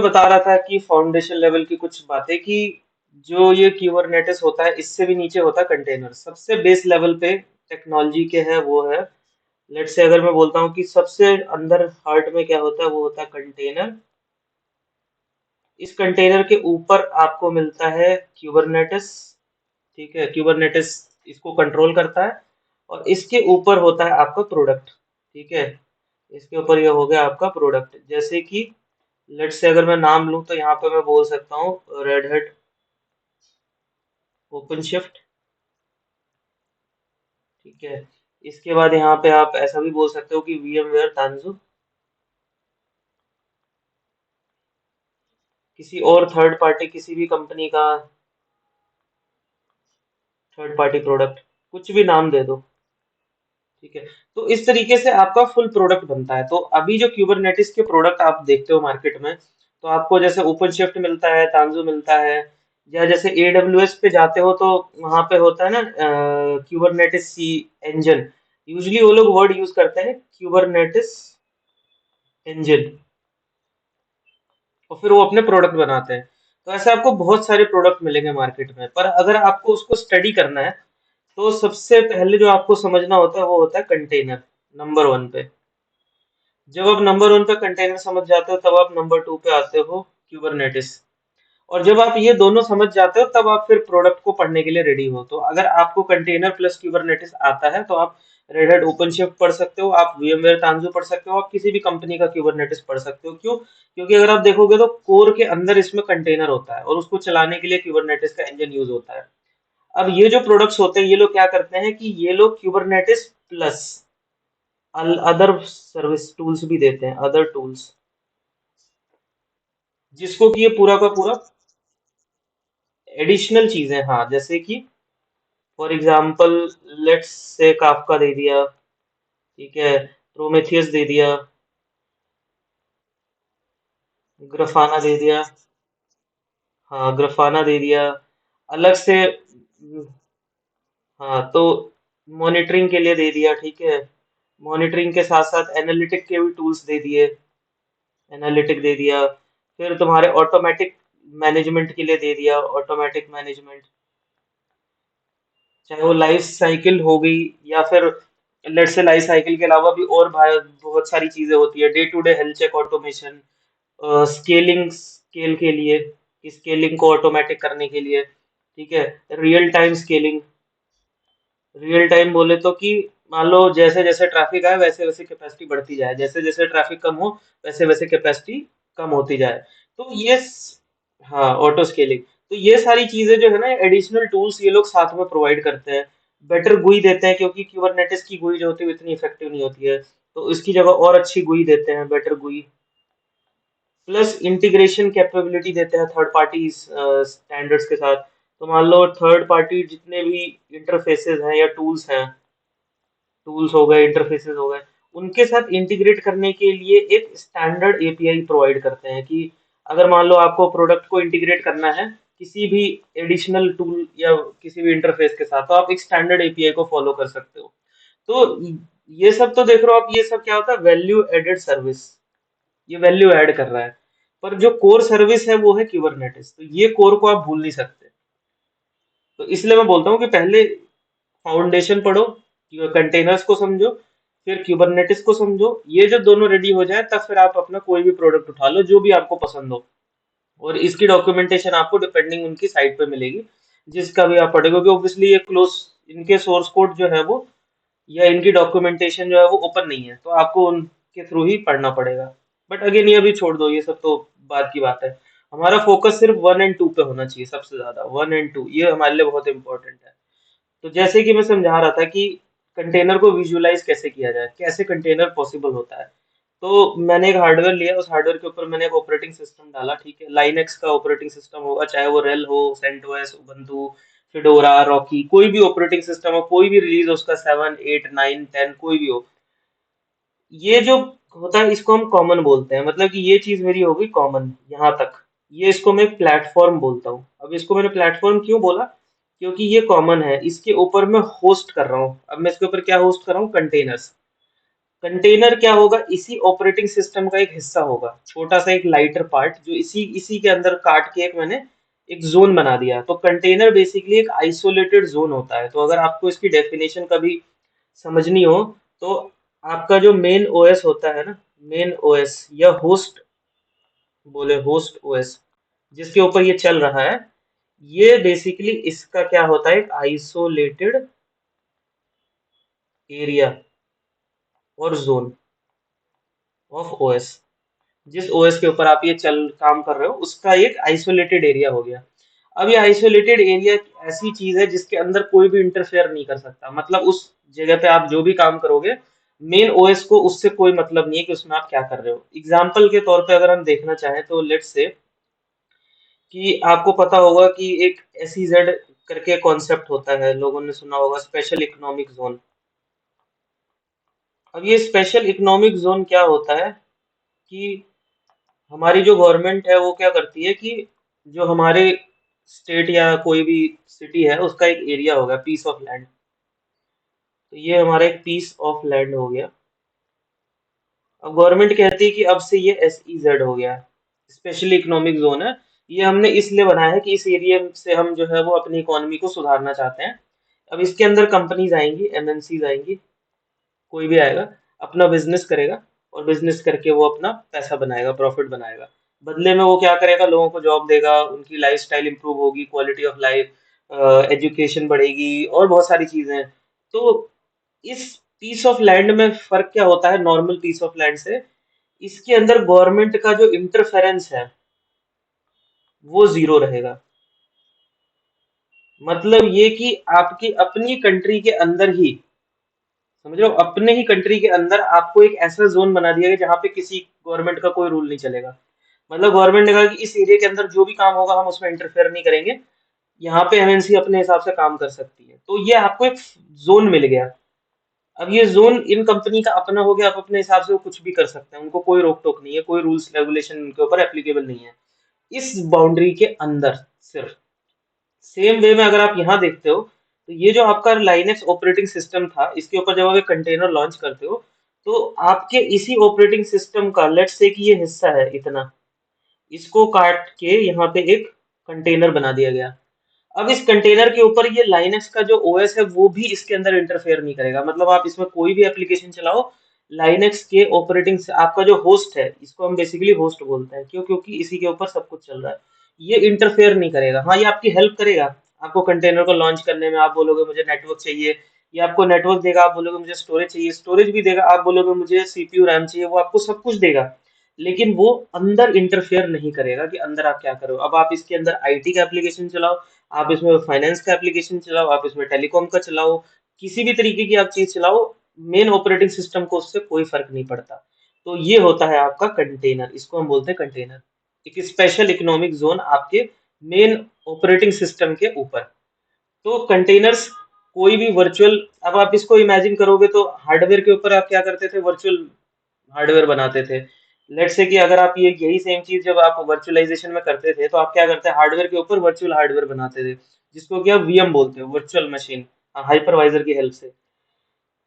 बता रहा था कि फाउंडेशन लेवल की कुछ बातें कि जो ये क्यूबरनेटिस होता है इससे भी नीचे होता है कंटेनर। सबसे बेस लेवल पे टेक्नोलॉजी के है वो है, लेट्स से अगर मैं बोलता हूँ कि सबसे अंदर हार्ट में क्या होता है वो होता है कंटेनर। इस कंटेनर के ऊपर आपको मिलता है क्यूबरनेटिस। ठीक है, क्यूबरनेटिस इसको कंट्रोल करता है। और इसके ऊपर होता है आपका प्रोडक्ट। ठीक है, इसके ऊपर ये हो गया आपका प्रोडक्ट। जैसे कि लेट्स से अगर मैं नाम लूं तो यहाँ पे मैं बोल सकता हूँ रेड हैट ओपन शिफ्ट। ठीक है, इसके बाद यहाँ पे आप ऐसा भी बोल सकते हो कि VMware तांजू। किसी और थर्ड पार्टी, किसी भी कंपनी का थर्ड पार्टी प्रोडक्ट, कुछ भी नाम दे दो। ठीक है, तो इस तरीके से आपका फुल प्रोडक्ट बनता है। तो अभी जो क्यूबरनेटिस के प्रोडक्ट आप देखते हो मार्केट में, तो आपको जैसे ओपन शिफ्ट मिलता है, तांजू मिलता है, या जैसे AWS पे जाते हो तो वहां पे होता है ना क्यूबरनेटिस सी इंजन। यूजली वो लोग वर्ड यूज करते हैं क्यूबरनेटिस इंजन, और फिर वो अपने प्रोडक्ट बनाते हैं। तो ऐसे आपको बहुत सारे प्रोडक्ट मिलेंगे मार्केट में, पर अगर आपको उसको स्टडी करना है तो सबसे पहले जो आपको समझना होता है वो होता है कंटेनर, नंबर वन पे। जब आप नंबर वन पे कंटेनर समझ जाते हो तब आप नंबर टू पे आते हो क्यूबरनेटिस। और जब आप ये दोनों समझ जाते हो तब आप फिर प्रोडक्ट को पढ़ने के लिए रेडी हो। तो अगर आपको कंटेनर प्लस क्यूबरनेटिस आता है तो आप रेड हैट ओपन शिफ्ट पढ़ सकते हो, आप VMware तांजू पढ़ सकते हो, आप किसी भी कंपनी का क्यूबरनेटिस पढ़ सकते हो। क्यों? क्योंकि अगर आप देखोगे तो कोर के अंदर इसमें कंटेनर होता है और उसको चलाने के लिए क्यूबरनेटिस का इंजन यूज होता है। अब ये जो प्रोडक्ट्स होते हैं ये लोग क्या करते हैं कि ये लोग Kubernetes plus other service tools भी देते हैं, अदर टूल्स, जिसको कि ये पूरा का पूरा एडिशनल चीजें, हाँ, जैसे कि for example let's say Kafka दे दिया। ठीक है, प्रोमेथियस दे दिया, ग्रफाना दे दिया। हाँ, ग्रफाना दे दिया अलग से। हाँ, तो मॉनिटरिंग के लिए दे दिया। ठीक है, मॉनिटरिंग के साथ साथ एनालिटिक के भी टूल्स दे दिए, एनालिटिक दे दिया। फिर तुम्हारे ऑटोमेटिक मैनेजमेंट के लिए दे दिया, ऑटोमेटिक मैनेजमेंट, चाहे वो लाइफ साइकिल हो गई या फिर लेट से लाइफ साइकिल के अलावा भी और बहुत सारी चीजें होती है। Day to day health check automation, scaling, scale के लिए, स्केलिंग को ऑटोमेटिक करने के लिए। ठीक है, real time scaling. Real time बोले तो कि मान लो जैसे जैसे ट्रैफिक आए वैसे वैसे कैपेसिटी बढ़ती जाए, जैसे जैसे ट्रैफिक कम हो वैसे वैसे कैपेसिटी कम होती जाए। तो हाँ, ऑटो स्केलिंग। तो ये सारी चीजें जो है ना, एडिशनल टूल्स ये लोग साथ में प्रोवाइड करते हैं। बेटर गुई देते हैं, क्योंकि क्यूबरनेटिस की गुई जो होती है वो इतनी इफेक्टिव नहीं होती है, तो इसकी जगह और अच्छी गुई देते हैं, बेटर गुई। प्लस इंटीग्रेशन कैपेबिलिटी देते हैं थर्ड पार्टी स्टैंडर्ड्स के साथ। तो मान लो थर्ड पार्टी जितने भी इंटरफेसेस हैं या टूल्स हैं, टूल्स हो गए, इंटरफेसेस हो गए, उनके साथ इंटीग्रेट करने के लिए एक स्टैंडर्ड API प्रोवाइड करते हैं कि अगर मान लो आपको प्रोडक्ट को इंटीग्रेट करना है किसी भी एडिशनल टूल या किसी भी इंटरफेस के साथ, तो आप एक स्टैंडर्ड API को फॉलो कर सकते हो। तो ये सब तो देख रहे हो आप, ये सब क्या होता है, वैल्यू एडेड सर्विस। ये वैल्यू ऐड कर रहा है। पर जो कोर सर्विस है वो है क्यूबरनेटिस, तो ये कोर को आप भूल नहीं सकते। तो इसलिए मैं बोलता हूँ कि पहले फाउंडेशन पढ़ो, कंटेनर्स को समझो, फिर क्यूबरनेटिस को समझो। ये जो दोनों रेडी हो जाए तब फिर आप अपना कोई भी प्रोडक्ट उठा लो जो भी आपको पसंद हो। और इसकी डॉक्यूमेंटेशन आपको डिपेंडिंग उनकी साइट पे मिलेगी, जिसका भी आप पढ़ेगा, क्योंकि ऑब्वियसली ये क्लोज, इनके सोर्स कोड जो है वो या इनकी डॉक्यूमेंटेशन जो है वो ओपन नहीं है, तो आपको उनके थ्रू ही पढ़ना पड़ेगा। बट अगेन ये अभी छोड़ दो, ये सब तो बात की बात है। हमारा फोकस सिर्फ 1 और 2 पे होना चाहिए, सबसे ज्यादा 1 और 2, ये हमारे लिए बहुत इंपॉर्टेंट है। तो जैसे कि मैं समझा रहा था कि कंटेनर को विजुअलाइज कैसे किया जाए, कैसे कंटेनर पॉसिबल होता है। तो मैंने एक हार्डवेयर लिया, उस हार्डवेयर के ऊपर मैंने एक ऑपरेटिंग सिस्टम डाला। ठीक है, लाइनक्स का ऑपरेटिंग सिस्टम होगा, चाहे वो रेल हो, सेंटोस, उबंटू, फिडोरा, रॉकी, कोई भी ऑपरेटिंग सिस्टम हो, कोई भी रिलीज हो उसका, 7, 8, 9, 10, कोई भी हो। ये जो होता है इसको हम कॉमन बोलते हैं, मतलब कि ये चीज मेरी हो गई कॉमन यहाँ तक। ये इसको मैं प्लेटफॉर्म बोलता हूँ। अब इसको मैंने प्लेटफॉर्म क्यों बोला? क्योंकि ये कॉमन है, इसके ऊपर मैं होस्ट कर रहा हूँ। अब मैं इसके ऊपर क्या होस्ट कर रहा हूँ? कंटेनर्स। कंटेनर क्या होगा, इसी ऑपरेटिंग सिस्टम का एक हिस्सा होगा, छोटा सा एक लाइटर पार्ट जो इसी इसी के अंदर काट के एक मैंने एक जोन बना दिया। तो कंटेनर बेसिकली एक आइसोलेटेड जोन होता है। तो अगर आपको इसकी डेफिनेशन कभी समझनी हो तो आपका जो मेन ओएस होता है ना, मेन ओएस या होस्ट, बोले होस्ट ओएस, जिसके ऊपर ये चल रहा है, ये बेसिकली इसका क्या होता है, एक आइसोलेटेड एरिया और जोन ऑफ ओएस। जिस ओएस के ऊपर आप ये चल काम कर रहे हो उसका एक आइसोलेटेड एरिया हो गया। अब ये आइसोलेटेड एरिया ऐसी चीज है जिसके अंदर कोई भी इंटरफेयर नहीं कर सकता। मतलब उस जगह पे आप जो भी काम करोगे, मेन ओएस को उससे कोई मतलब नहीं है कि उसमें आप क्या कर रहे हो। एग्जाम्पल के तौर पे अगर हम देखना चाहें तो लेट्स से कि आपको पता होगा कि एक एसईजेड करके कॉन्सेप्ट होता है, लोगों ने सुना होगा, स्पेशल इकोनॉमिक जोन। अब ये स्पेशल इकोनॉमिक जोन क्या होता है कि हमारी जो गवर्नमेंट है वो क्या करती है कि जो हमारे स्टेट या कोई भी सिटी है उसका एक एरिया होगा, पीस ऑफ लैंड। तो ये हमारा एक पीस ऑफ लैंड हो गया। अब गवर्नमेंट कहती है कि अब से ये एसईजेड हो गया, स्पेशली इकोनॉमिक जोन है। ये हमने इसलिए बनाया है कि इस एरिया से हम जो है वो अपनी इकोनॉमी को सुधारना चाहते हैं। अब इसके अंदर कंपनीज आएंगी, एमएनसीज आएंगी, कोई भी आएगा, अपना बिजनेस करेगा और बिजनेस करके वो अपना पैसा बनाएगा, प्रॉफिट बनाएगा। बदले में वो क्या करेगा, लोगों को जॉब देगा, उनकी लाइफस्टाइल इंप्रूव होगी, क्वालिटी ऑफ लाइफ, एजुकेशन बढ़ेगी और बहुत सारी चीजें हैं। तो इस पीस ऑफ लैंड में फर्क क्या होता है नॉर्मल पीस ऑफ लैंड से, इसके अंदर गवर्नमेंट का जो इंटरफेरेंस है वो जीरो रहेगा। मतलब ये कि आपकी अपनी कंट्री के अंदर ही, समझ रहे हो, अपने ही कंट्री के अंदर आपको एक ऐसा जोन बना दिया गया जहाँ पे किसी गवर्नमेंट का कोई रूल नहीं चलेगा। मतलब गवर्नमेंट ने कहा कि इस एरिया के अंदर जो भी काम होगा हम उसमें इंटरफेयर नहीं करेंगे, यहाँ पे एमएनसी अपने हिसाब से काम कर सकती है। तो ये आपको एक जोन मिल गया। अब ये जोन इन कंपनी का अपना हो गया, आप अपने हिसाब से वो कुछ भी कर सकते हैं, उनको कोई रोक टोक नहीं है, कोई रूल्स रेगुलेशन उनके ऊपर एप्लीकेबल नहीं है इस बाउंड्री के अंदर सिर्फ। सेम वे में अगर आप यहाँ देखते हो तो ये जो आपका लाइनेक्स ऑपरेटिंग सिस्टम था, इसके ऊपर जब आप एक कंटेनर लॉन्च करते हो तो आपके इसी ऑपरेटिंग सिस्टम का लेट्स से कि ये हिस्सा है इतना, इसको काट के यहाँ पे एक कंटेनर बना दिया गया। अब इस कंटेनर के ऊपर ये लाइनक्स का जो ओएस है वो भी इसके अंदर इंटरफेयर नहीं करेगा। मतलब आप इसमें कोई भी एप्लीकेशन चलाओ, लाइनक्स के ऑपरेटिंग से आपका जो होस्ट है, इसको हम बेसिकली होस्ट बोलते हैं, क्यों, क्योंकि इसी के ऊपर सब कुछ चल रहा है। ये इंटरफेयर नहीं करेगा। हाँ, ये आपकी हेल्प करेगा, आपको कंटेनर को लॉन्च करने में। आप बोलोगे मुझे नेटवर्क चाहिए, ये आपको नेटवर्क देगा। आप बोलोगे मुझे स्टोरेज चाहिए, स्टोरेज भी देगा। आप बोलोगे मुझे सीपीयू रैम चाहिए, वो आपको सब कुछ देगा। लेकिन वो अंदर इंटरफेयर नहीं करेगा कि अंदर आप क्या करो। अब आप इसके अंदर आईटी का एप्लीकेशन चलाओ, आप इसमें फाइनेंस का एप्लीकेशन चलाओ, आप इसमें टेलीकॉम का चलाओ, किसी भी तरीके की आप चीज चलाओ, मेन ऑपरेटिंग सिस्टम को उससे कोई फर्क नहीं पड़ता। तो ये होता है आपका कंटेनर, इसको हम बोलते हैं कंटेनर, एक स्पेशल इकोनॉमिक जोन आपके मेन ऑपरेटिंग सिस्टम के ऊपर। तो कंटेनर्स कोई भी वर्चुअल, अब आप इसको इमेजिन करोगे तो हार्डवेयर के ऊपर आप क्या करते थे, वर्चुअल हार्डवेयर बनाते थे। लेट्स से कि अगर आप ये यही सेम चीज जब आप वर्चुअलाइजेशन में करते थे तो आप क्या करते हैं, हार्डवेयर के ऊपर वर्चुअल हार्डवेयर बनाते थे, जिसको कि आप वीएम बोलते हो, वर्चुअल मशीन, हाइपरवाइजर की हेल्प से।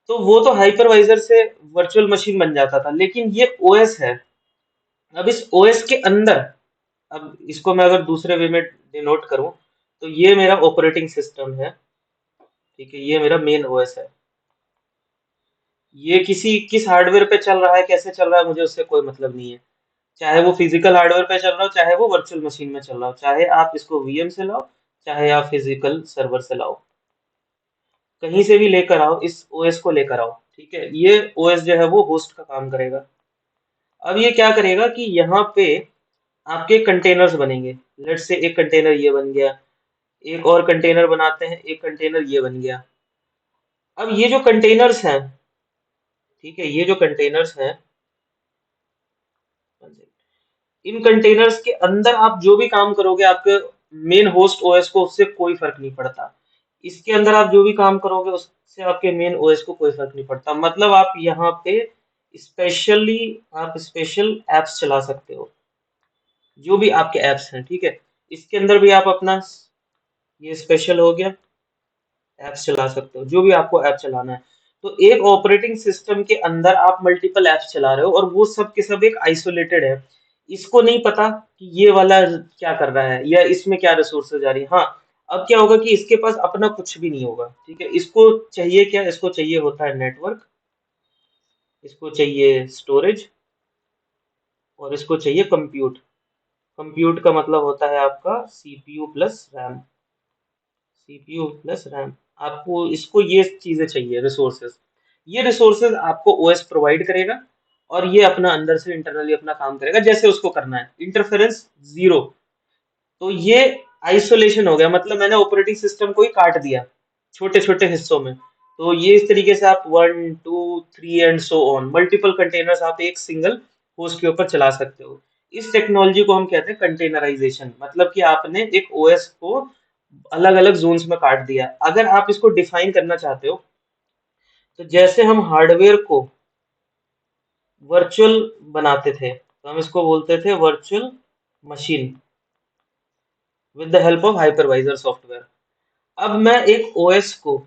तो वो तो हाइपरवाइजर से वर्चुअल मशीन बन जाता था, लेकिन ये ओएस है। अब इस ओएस के अंदर, अब इसको मैं अगर दूसरे वे में डिनोट करूं तो ये मेरा ऑपरेटिंग सिस्टम है, ठीक है, ये मेरा मेन ओएस है। ये किसी किस हार्डवेयर पे चल रहा है, कैसे चल रहा है, मुझे उससे कोई मतलब नहीं है। चाहे वो फिजिकल हार्डवेयर पे चल रहा हो, चाहे वो वर्चुअल मशीन में चल रहा हो, चाहे आप इसको वीएम से लाओ, चाहे आप फिजिकल सर्वर से लाओ, कहीं से भी लेकर आओ, इस ओएस को लेकर आओ, ठीक है। ये ओएस जो है वो होस्ट का काम करेगा। अब ये क्या करेगा कि यहाँ पे आपके कंटेनर्स बनेंगे। लेट से एक कंटेनर ये बन गया, एक और कंटेनर बनाते हैं, एक कंटेनर ये बन गया। अब ये जो कंटेनर्स हैं, ठीक है, ये जो कंटेनर्स हैं, इन कंटेनर्स के अंदर आप जो भी काम करोगे आपके मेन होस्ट ओएस को उससे कोई फर्क नहीं पड़ता। इसके अंदर आप जो भी काम करोगे उससे आपके मेन ओएस को कोई फर्क नहीं पड़ता। मतलब आप यहाँ पे स्पेशली आप स्पेशल एप्स चला सकते हो, जो भी आपके एप्स हैं, ठीक है। इसके अंदर भी आप अपना, ये स्पेशल हो गया, एप्स चला सकते हो जो भी आपको ऐप चलाना है। तो एक ऑपरेटिंग सिस्टम के अंदर आप मल्टीपल एप्स चला रहे हो और वो सब के सब एक आइसोलेटेड है। इसको नहीं पता कि ये वाला क्या कर रहा है या इसमें क्या रिसोर्सेज आ रही है। हाँ, अब क्या होगा कि इसके पास अपना कुछ भी नहीं होगा, ठीक है। इसको चाहिए क्या, इसको चाहिए होता है नेटवर्क, इसको चाहिए स्टोरेज, और इसको चाहिए कंप्यूट। कंप्यूट का मतलब होता है आपका CPU plus RAM, CPU plus RAM. आपको इसको ये चीजें चाहिए, रिसोर्सेज। ये रिसोर्सेज आपको ओएस प्रोवाइड करेगा और ये अपना अंदर से इंटरनली अपना काम करेगा जैसे उसको करना है, इंटरफेरेंस जीरो। तो ये आइसोलेशन हो गया, मतलब मैंने ऑपरेटिंग सिस्टम को ही काट दिया छोटे छोटे हिस्सों में। तो ये इस तरीके से आप 1 2 3 and so on multiple containers आप एक सिंगल होस्ट के ऊपर चला सकते हो। इस टेक्नोलॉजी को हम कहते हैं कंटेनराइजेशन, मतलब कि आपने एक ओएस को अलग अलग जोन्स में काट दिया। अगर आप इसको डिफाइन करना चाहते हो, तो जैसे हम हार्डवेयर को वर्चुअल बनाते थे तो हम इसको बोलते थे virtual machine with the help of hypervisor software. अब मैं एक ओएस को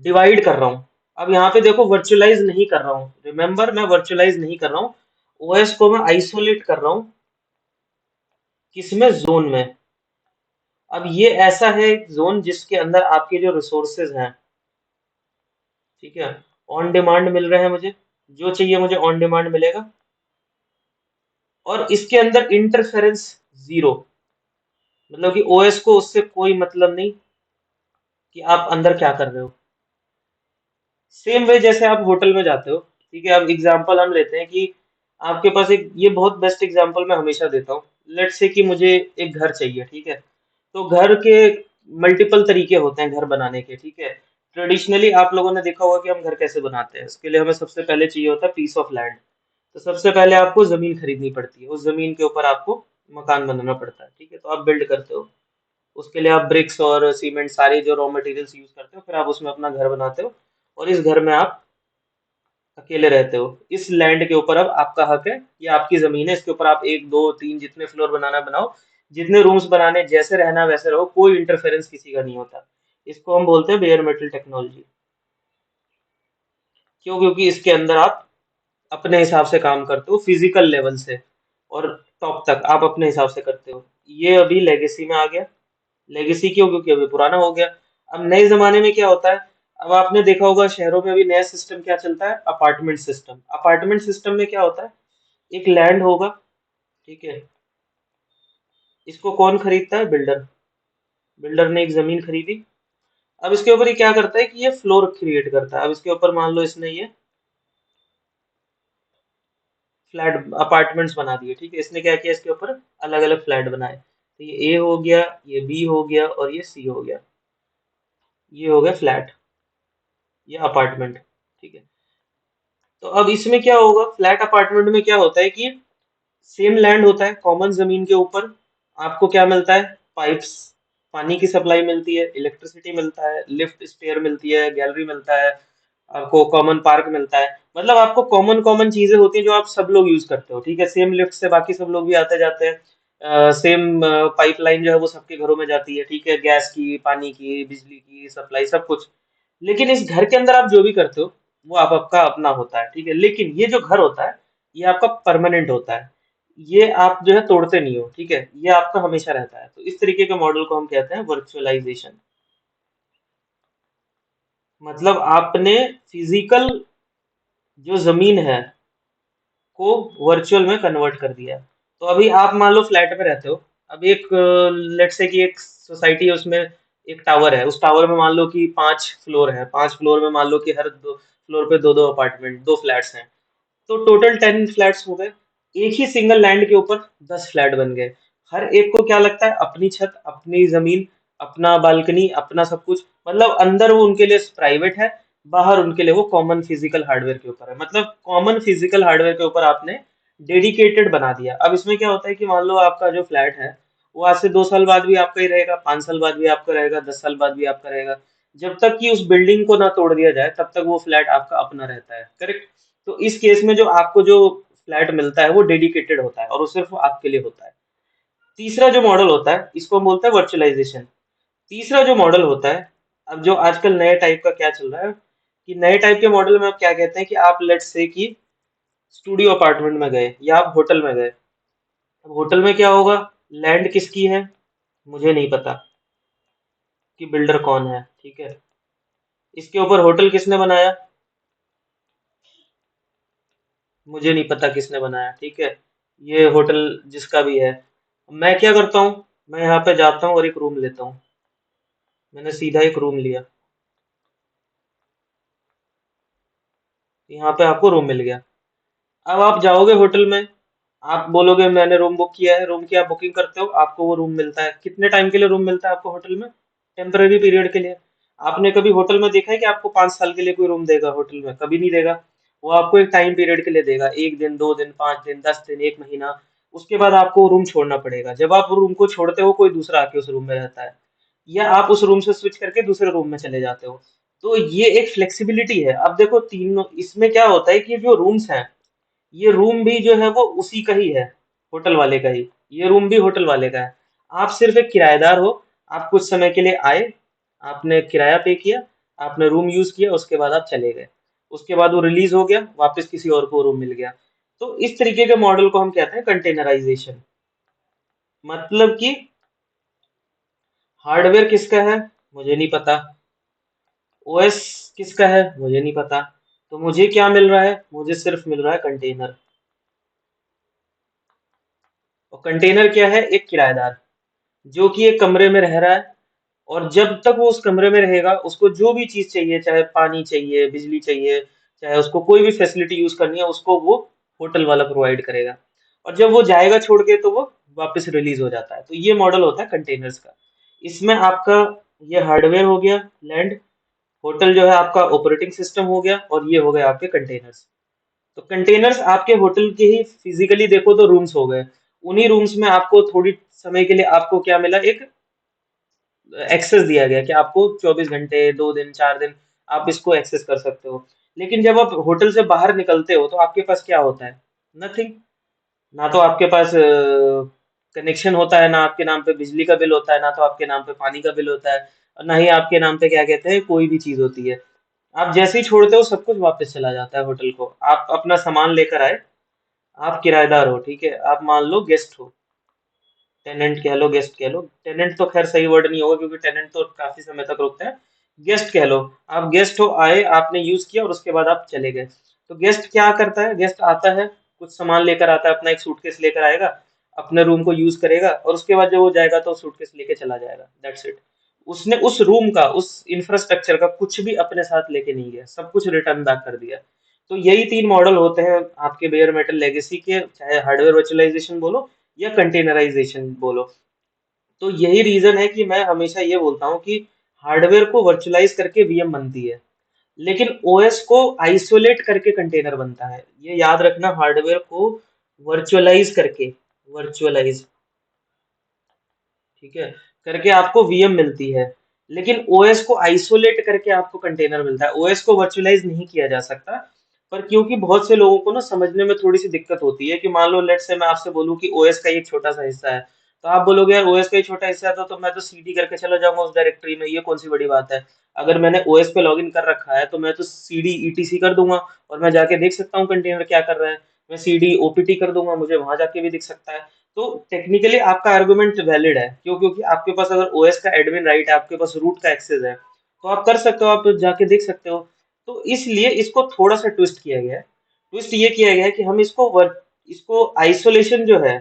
डिवाइड कर रहा हूँ। अब यहाँ पे देखो वर्चुअलाइज नहीं कर रहा हूँ, रिमेंबर मैं वर्चुअलाइज नहीं कर रहा हूँ, ओएस को मैं आइसोलेट कर रहा हूँ। किसमें, जोन में। अब ये ऐसा है जोन जिसके अंदर आपके जो रिसोर्सेज हैं, ठीक है, ऑन डिमांड मिल रहे हैं मुझे, जो चाहिए मुझे ऑन डिमांड मिलेगा। और इसके अंदर इंटरफेरेंस जीरो, मतलब कि ओएस को उससे कोई मतलब नहीं कि आप अंदर क्या कर रहे हो। सेम वे जैसे आप होटल में जाते हो, ठीक है। अब एग्जांपल हम लेते हैं कि आपके पास एक, ये बहुत बेस्ट एग्जांपल मैं हमेशा देता हूँ। लेट्स से कि मुझे एक घर चाहिए, ठीक है। तो घर के मल्टीपल तरीके होते हैं घर बनाने के, ठीक है। ट्रेडिशनली आप लोगों ने देखा होगा कि हम घर कैसे बनाते हैं। इसके लिए हमें सबसे पहले चाहिए होता है पीस ऑफ लैंड। तो सबसे पहले आपको जमीन खरीदनी पड़ती है, उस जमीन के ऊपर आपको मकान बनाना पड़ता है, ठीक है। तो आप बिल्ड करते हो, उसके लिए आप ब्रिक्स और सीमेंट सारे जो रॉ मटेरियल्स यूज करते हो, फिर आप उसमें अपना घर बनाते हो। और इस घर में आप अकेले रहते हो। इस लैंड के ऊपर अब आपका हक है, ये आपकी जमीन है, इसके ऊपर आप एक दो तीन जितने फ्लोर बनाना बनाओ, जितने रूम्स बनाने, जैसे रहना वैसे रहो, कोई इंटरफेरेंस किसी का नहीं होता। इसको हम बोलते हैं बेयर मेटल टेक्नोलॉजी। क्यों, क्योंकि इसके अंदर आप अपने हिसाब से काम करते हो, फिजिकल लेवल से और टॉप तक आप अपने हिसाब से करते हो। ये अभी लेगेसी में आ गया। लेगेसी क्यों, क्योंकि अभी पुराना हो गया। अब नए जमाने में क्या होता है, अब आपने देखा होगा शहरों में अभी नया सिस्टम क्या चलता है, अपार्टमेंट सिस्टम। अपार्टमेंट सिस्टम में क्या होता है, एक लैंड होगा, ठीक है। इसको कौन खरीदता है, बिल्डर। बिल्डर ने एक जमीन खरीदी। अब इसके ऊपर ये क्या करता है कि ये फ्लोर क्रिएट करता है। अब इसके ऊपर मान लो इसने ये फ्लैट अपार्टमेंट्स बना दिए, ठीक है। इसने क्या किया, इसके ऊपर अलग अलग फ्लैट बनाए। तो ये ए हो गया, ये बी हो गया और ये सी हो गया। ये हो गया फ्लैट, ये अपार्टमेंट, ठीक है। तो अब इसमें क्या होगा, फ्लैट अपार्टमेंट में क्या होता है कि सेम लैंड होता है, कॉमन जमीन के ऊपर आपको क्या मिलता है, पाइप्स, पानी की सप्लाई मिलती है, इलेक्ट्रिसिटी मिलता है, लिफ्ट स्टेयर मिलती है, गैलरी मिलता है, आपको कॉमन पार्क मिलता है। मतलब आपको कॉमन कॉमन चीजें होती हैं जो आप सब लोग यूज करते हो, ठीक है। सेम लिफ्ट से बाकी सब लोग भी आते जाते हैं। सेम पाइपलाइन जो है वो सबके घरों में जाती है, ठीक है। गैस की, पानी की, बिजली की सप्लाई, सब कुछ। लेकिन इस घर के अंदर आप जो भी करते हो वो आप आपका अपना होता है, ठीक है। लेकिन ये जो घर होता है ये आपका परमानेंट होता है। ये आप जो है तोड़ते नहीं हो, ठीक है। ये आपका हमेशा रहता है। तो इस तरीके के मॉडल को हम कहते हैं वर्चुअलाइजेशन। मतलब आपने फिजिकल जो जमीन है को वर्चुअल में कन्वर्ट कर दिया। तो अभी आप मान लो फ्लैट में रहते हो। अब एक लेट से कि एक सोसाइटी है, उसमें एक टावर है, उस टावर में मान लो कि 5 फ्लोर है, 5 फ्लोर में मान लो कि हर दो फ्लोर पे दो दो अपार्टमेंट, दो फ्लैट्स हैं। तो टोटल 10 फ्लैट्स हो गए। एक ही सिंगल लैंड के ऊपर 10 फ्लैट बन गए। हर एक को क्या लगता है, अपनी छत, अपनी जमीन, अपना बालकनी, अपना सब कुछ। मतलब अंदर वो उनके लिए प्राइवेट है, बाहर उनके लिए वो कॉमन फिजिकल हार्डवेयर के ऊपर है। मतलब कॉमन फिजिकल हार्डवेयर के ऊपर आपने डेडिकेटेड बना दिया। अब इसमें क्या होता है कि मान लो आपका जो फ्लैट है वो आज से 2 साल बाद भी आपका ही रहेगा, 5 साल बाद भी आपका रहेगा, 10 साल बाद भी आपका रहेगा। जब तक कि उस बिल्डिंग को ना तोड़ दिया जाए तब तक वो फ्लैट आपका अपना रहता है, करेक्ट। तो इस केस में जो आपको जो फ्लैट मिलता है वो डेडिकेटेड होता है और वो सिर्फ आपके लिए होता है। तीसरा जो मॉडल होता है इसको हम बोलते हैं वर्चुअलाइजेशन। तीसरा जो मॉडल होता है, अब जो आजकल नए टाइप का क्या चल रहा है, कि नए टाइप के मॉडल में आप क्या कहते हैं कि आप लेट्स से कि स्टूडियो अपार्टमेंट में गए या आप होटल में गए। अब होटल में क्या होगा, लैंड किसकी है, मुझे नहीं पता कि बिल्डर कौन है, ठीक है। इसके ऊपर होटल किसने बनाया, मुझे नहीं पता किसने बनाया, ठीक है। ये होटल जिसका भी है, मैं क्या करता हूँ, मैं यहाँ पे जाता हूँ और एक रूम लेता हूँ। मैंने सीधा एक रूम लिया, यहाँ पे आपको रूम मिल गया। अब आप जाओगे होटल में, आप बोलोगे मैंने रूम बुक किया है, रूम की आप बुकिंग करते हो, आपको वो रूम मिलता है। कितने टाइम के लिए रूम मिलता है आपको होटल में, टेम्पररी पीरियड के लिए। आपने कभी होटल में देखा है कि आपको 5 साल के लिए कोई रूम देगा होटल में, कभी नहीं देगा। वो आपको एक टाइम पीरियड के लिए देगा, 1 दिन, 2 दिन, 5 दिन, 10 दिन, 1 महीना। उसके बाद आपको रूम छोड़ना पड़ेगा। जब आप रूम को छोड़ते हो, कोई दूसरा आके उस रूम में रहता है, या आप उस रूम से स्विच करके दूसरे रूम में चले जाते हो। तो ये एक फ्लेक्सिबिलिटी है। अब देखो तीनों इसमें क्या होता है कि जो रूम्स हैं, ये रूम भी जो है वो उसी का ही है, होटल वाले का ही। ये रूम भी होटल वाले का है। आप सिर्फ एक किराएदार हो। आप कुछ समय के लिए आए, आपने किराया पे किया, आपने रूम यूज किया, उसके बाद आप चले गए। उसके बाद वो रिलीज हो गया, वापस किसी और को रूम मिल गया। तो इस तरीके के मॉडल को हम कहते हैं कंटेनराइजेशन। मतलब कि हार्डवेयर किसका है, मुझे नहीं पता। ओएस किसका है, मुझे नहीं पता। तो मुझे क्या मिल रहा है, मुझे सिर्फ मिल रहा है कंटेनर। और कंटेनर क्या है, एक किराएदार जो कि एक कमरे में रह रहा है। और जब तक वो उस कमरे में रहेगा, उसको जो भी चीज चाहिए, चाहे पानी चाहिए, बिजली चाहिए, चाहे उसको कोई भी फैसिलिटी यूज करनी है, उसको वो होटल वाला प्रोवाइड करेगा। और जब वो जाएगा छोड़ के, तो वो वापस रिलीज हो जाता है। तो ये मॉडल होता है कंटेनर्स का। इसमें आपका ये हार्डवेयर हो गया, लैंड। होटल जो है आपका ऑपरेटिंग सिस्टम हो गया, और ये हो गए आपके कंटेनर्स। तो कंटेनर्स आपके होटल के ही फिजिकली देखो तो रूम्स हो गए। उन्हीं रूम्स में आपको थोड़ी समय के लिए आपको क्या मिला, एक एक्सेस दिया गया कि आपको 24 घंटे, 2 दिन, 4 दिन आप इसको एक्सेस कर सकते हो। लेकिन जब आप होटल से बाहर निकलते हो, तो आपके पास क्या होता है, नथिंग। ना तो आपके पास कनेक्शन होता है, ना आपके नाम पे बिजली का बिल होता है, ना तो आपके नाम पे पानी का बिल होता है, और ना ही आपके नाम पे क्या कहते हैं कोई भी चीज होती है। आप जैसे ही छोड़ते हो, सब कुछ वापस चला जाता है होटल को। आप अपना सामान लेकर आए, आप किराएदार हो, ठीक है। आप मान लो गेस्ट हो, टेनेंट कह लो, गेस्ट कह लो। टेनेंट तो खैर सही वर्ड नहीं होगा, क्योंकि टेनेंट तो काफी समय तक रुकते हैं। गेस्ट कह लो। आप गेस्ट हो, आए, आपने यूज किया, और उसके बाद आप चले गए। तो गेस्ट क्या करता है, गेस्ट आता है, कुछ सामान लेकर आता है, अपना एक सूटकेस लेकर आएगा, अपने रूम को यूज करेगा, और उसके बाद जब वो जाएगा तो सूटकेस लेके चला जाएगा, दैट्स इट। उसने उस रूम का, उस इंफ्रास्ट्रक्चर का कुछ भी अपने साथ लेके नहीं गया, सब कुछ रिटर्न बैक कर दिया। तो यही 3 मॉडल होते हैं आपके बेयर मेटल लेगेसी के, चाहे हार्डवेयर वर्चुअलाइजेशन बोलो या कंटेनराइजेशन बोलो। तो यही रीजन है कि मैं हमेशा ये बोलता हूँ कि हार्डवेयर को वर्चुअलाइज करके वीएम बनती है, लेकिन ओएस को आइसोलेट करके कंटेनर बनता है। ये याद रखना, हार्डवेयर को वर्चुअलाइज करके, वर्चुअलाइज, ठीक है, करके आपको वीएम मिलती है। लेकिन ओएस को आइसोलेट करके आपको कंटेनर मिलता है। ओएस को वर्चुअलाइज नहीं किया जा सकता। पर क्योंकि बहुत से लोगों को ना समझने में थोड़ी सी दिक्कत होती है, कि मान लो लेट से मैं आपसे बोलूं कि ओएस का एक छोटा सा हिस्सा है, तो आप बोलोगे यार ओएस का एक छोटा हिस्सा है, तो मैं तो सीडी करके चला जाऊंगा उस डायरेक्टरी में, ये कौन सी बड़ी बात है। अगर मैंने ओएस पे लॉगिन कर रखा है, तो मैं तो सीडी ईटीसी कर दूंगा, और मैं जाके देख सकता हूँ कंटेनर क्या कर रहा है। मैं सीडी ओपीटी कर दूंगा, मुझे वहां जाके भी दिख सकता है। तो टेक्निकली आपका आर्गुमेंट वैलिड है, क्यों, क्योंकि आपके पास अगर ओएस का एडमिन राइट है, आपके पास रूट का एक्सेस है, तो आप कर सकते हो, आप जाके देख सकते हो। तो इसलिए इसको थोड़ा सा ट्विस्ट किया गया है। ट्विस्ट ये किया गया है कि हम इसको आइसोलेशन जो है,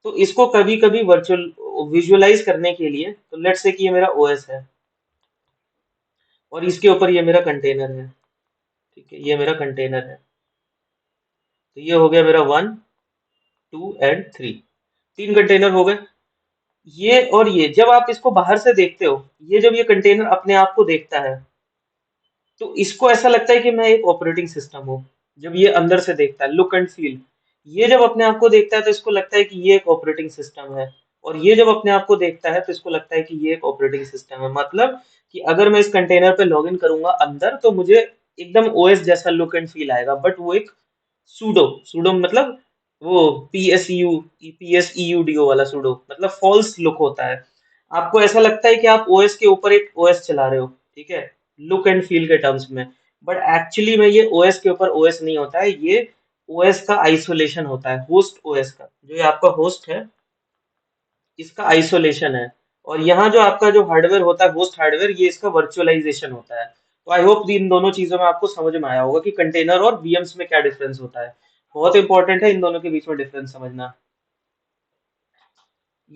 तो इसको कभी कभी वर्चुअल विजुअलाइज करने के लिए, तो लेट्स से कि ये मेरा ओएस है, और इसके ऊपर ये मेरा कंटेनर है, ठीक है, ये मेरा कंटेनर है। तो ये हो गया मेरा 1, 2 एंड 3, 3 कंटेनर हो गए। ये और ये जब आप इसको बाहर से देखते हो, ये जब ये कंटेनर अपने आप को देखता है, तो इसको ऐसा लगता है कि मैं एक ऑपरेटिंग सिस्टम हूँ। जब ये अंदर से देखता है, लुक एंड फील, ये जब अपने आप को देखता है, तो इसको लगता है कि ये एक ऑपरेटिंग सिस्टम है। और ये जब अपने आप को देखता है, तो इसको लगता है कि ये एक ऑपरेटिंग सिस्टम है। मतलब कि अगर मैं इस कंटेनर पे लॉगिन करूंगा अंदर, तो मुझे एकदम ओएस जैसा लुक एंड फील आएगा, बट वो एक सूडो, सूडो मतलब वो पीएसईयूडीओ वाला सूडो, मतलब फॉल्स लुक होता है। आपको ऐसा लगता है कि आप ओएस के ऊपर एक ओएस चला रहे हो, ठीक है, लुक एंड फील के टर्म्स में। बट एक्चुअली में ये ओएस के ऊपर ओएस नहीं होता है, ये ओएस का आइसोलेशन होता है, होस्ट ओएस का, जो ये आपका होस्ट है इसका आइसोलेशन है। और यहाँ जो आपका जो हार्डवेयर होता है, होस्ट हार्डवेयर, ये इसका वर्चुअलाइजेशन होता है। तो आई होप इन दोनों चीजों में आपको समझ में आया होगा कि कंटेनर और वीएम्स में क्या डिफरेंस होता है। बहुत इंपॉर्टेंट है इन दोनों के बीच में डिफरेंस समझना।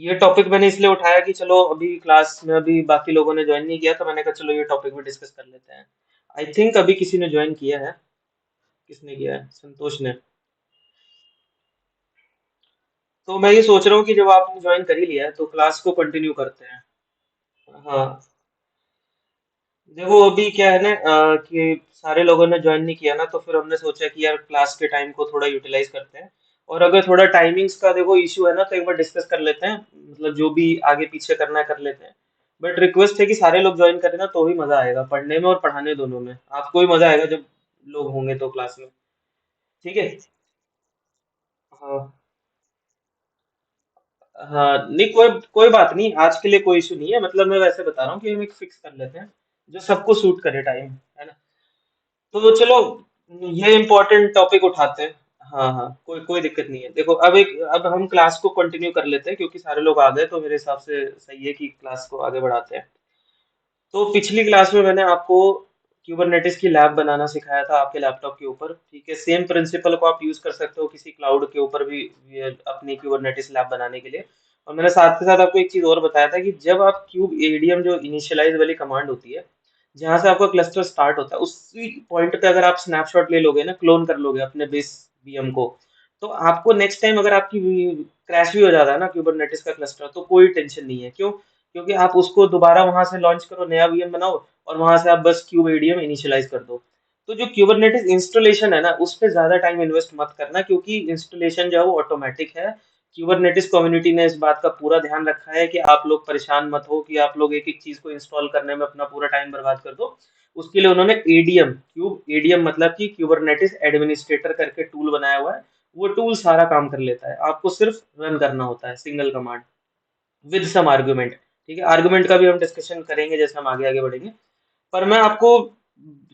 ये टॉपिक मैंने इसलिए उठाया कि चलो अभी क्लास में अभी बाकी लोगों ने ज्वाइन नहीं किया, तो मैंने कहा चलो ये टॉपिक में डिस्कस कर लेते हैं। आई थिंक अभी किसी ने ज्वाइन किया है। किसने किया है? संतोष ने। तो मैं ये सोच रहा हूँ कि जब आपने ज्वाइन कर ही लिया है तो क्लास को कंटिन्यू करते हैं। हाँ, देखो अभी क्या है ना, कि सारे लोगों ने ज्वाइन नहीं किया ना, तो फिर हमने सोचा कि यार क्लास के टाइम को थोड़ा यूटिलाइज करते हैं। और अगर थोड़ा टाइमिंग्स का देखो इशू है ना, तो एक बार डिस्कस कर लेते हैं, मतलब जो भी आगे पीछे करना है कर लेते हैं। बट रिक्वेस्ट है कि सारे लोग ज्वाइन करें ना, तो ही मजा आएगा पढ़ने में और पढ़ाने दोनों में। आपको भी मजा आएगा जब लोग होंगे तो क्लास में। ठीक है। हाँ। हाँ नहीं, कोई कोई बात नहीं, आज के लिए कोई इशू नहीं है, मतलब मैं वैसे बता रहा हूँ कि हम एक फिक्स कर लेते हैं जो सबको सूट करे टाइम, है ना। तो चलो ये इम्पोर्टेंट टॉपिक उठाते हैं। हाँ हाँ, कोई कोई दिक्कत नहीं है। देखो अब हम क्लास को कंटिन्यू कर लेते हैं, क्योंकि सारे लोग आ गए, तो मेरे हिसाब से सही है कि क्लास को आगे बढ़ाते हैं। तो पिछली क्लास में मैंने आपको क्यूबरनेटिस की लैब बनाना सिखाया था आपके लैपटॉप के ऊपर। ठीक है, सेम प्रिंसिपल को आप यूज कर सकते हो किसी क्लाउड के ऊपर भी, ये अपनी क्यूबरनेटिस लैब बनाने के लिए। और मैंने साथ के साथ आपको एक चीज और बताया था कि जब आप क्यूब एडीएम जो इनिशियलाइज वाली कमांड होती है, जहां से आपका क्लस्टर स्टार्ट होता है, उसी पॉइंट पे अगर आप स्नैपशॉट ले लोगे ना, क्लोन कर लोगे अपने बेस वीएम को, तो आपको नेक्स्ट टाइम अगर आपकी क्रैश भी हो जाता है ना क्यूबरनेटिस का क्लस्टर, तो कोई टेंशन नहीं है। क्यों? क्योंकि आप उसको दोबारा वहां से लॉन्च करो, नया वीएम बनाओ, और वहां से आप बस क्यूब एडीएम इनिशियलाइज कर दो। तो जो क्यूबरनेटिस इंस्टॉलेशन है ना, उस पे ज्यादा टाइम इन्वेस्ट मत करना, क्योंकि इंस्टॉलेशन जो है वो ऑटोमेटिक है। क्यूबरनेटिस कम्युनिटी ने इस बात का पूरा ध्यान रखा है कि आप लोग परेशान मत हो कि आप लोग एक एक चीज को इंस्टॉल करने में अपना पूरा टाइम बर्बाद कर दो। उसके लिए उन्होंने एडीएम, क्यूब एडीएम मतलब कि क्यूबरनेटिस एडमिनिस्ट्रेटर करके टूल बनाया हुआ है। वो टूल सारा काम कर लेता है, आपको सिर्फ रन करना होता है single command with some argument. ठीक है, आर्गुमेंट का भी हम डिस्कशन करेंगे जैसे हम आगे आगे बढ़ेंगे। पर मैं आपको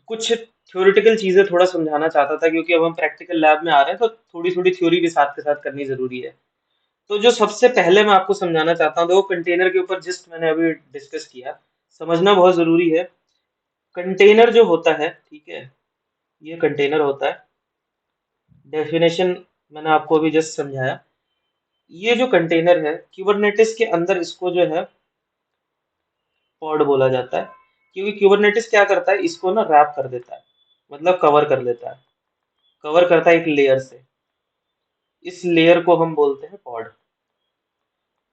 कुछ थ्योरेटिकल चीजें थोड़ा समझाना चाहता था, क्योंकि अब हम प्रैक्टिकल लैब में आ रहे हैं, तो थोड़ी थोड़ी थ्योरी भी साथ के साथ करनी जरूरी है। तो जो सबसे पहले मैं आपको समझाना चाहता हूँ, देखो कंटेनर के ऊपर जस्ट मैंने अभी डिस्कस किया, समझना बहुत जरूरी है। कंटेनर जो होता है, ठीक है, ये कंटेनर होता है। डेफिनेशन मैंने आपको अभी जस्ट समझाया। ये जो कंटेनर है क्यूबरनेटिस के अंदर, इसको जो है पॉड बोला जाता है। क्योंकि क्यूबरनेटिस क्या करता है, इसको ना रैप कर देता है, मतलब कवर कर देता है, कवर करता है एक लेयर से। इस लेयर को हम बोलते हैं पॉड।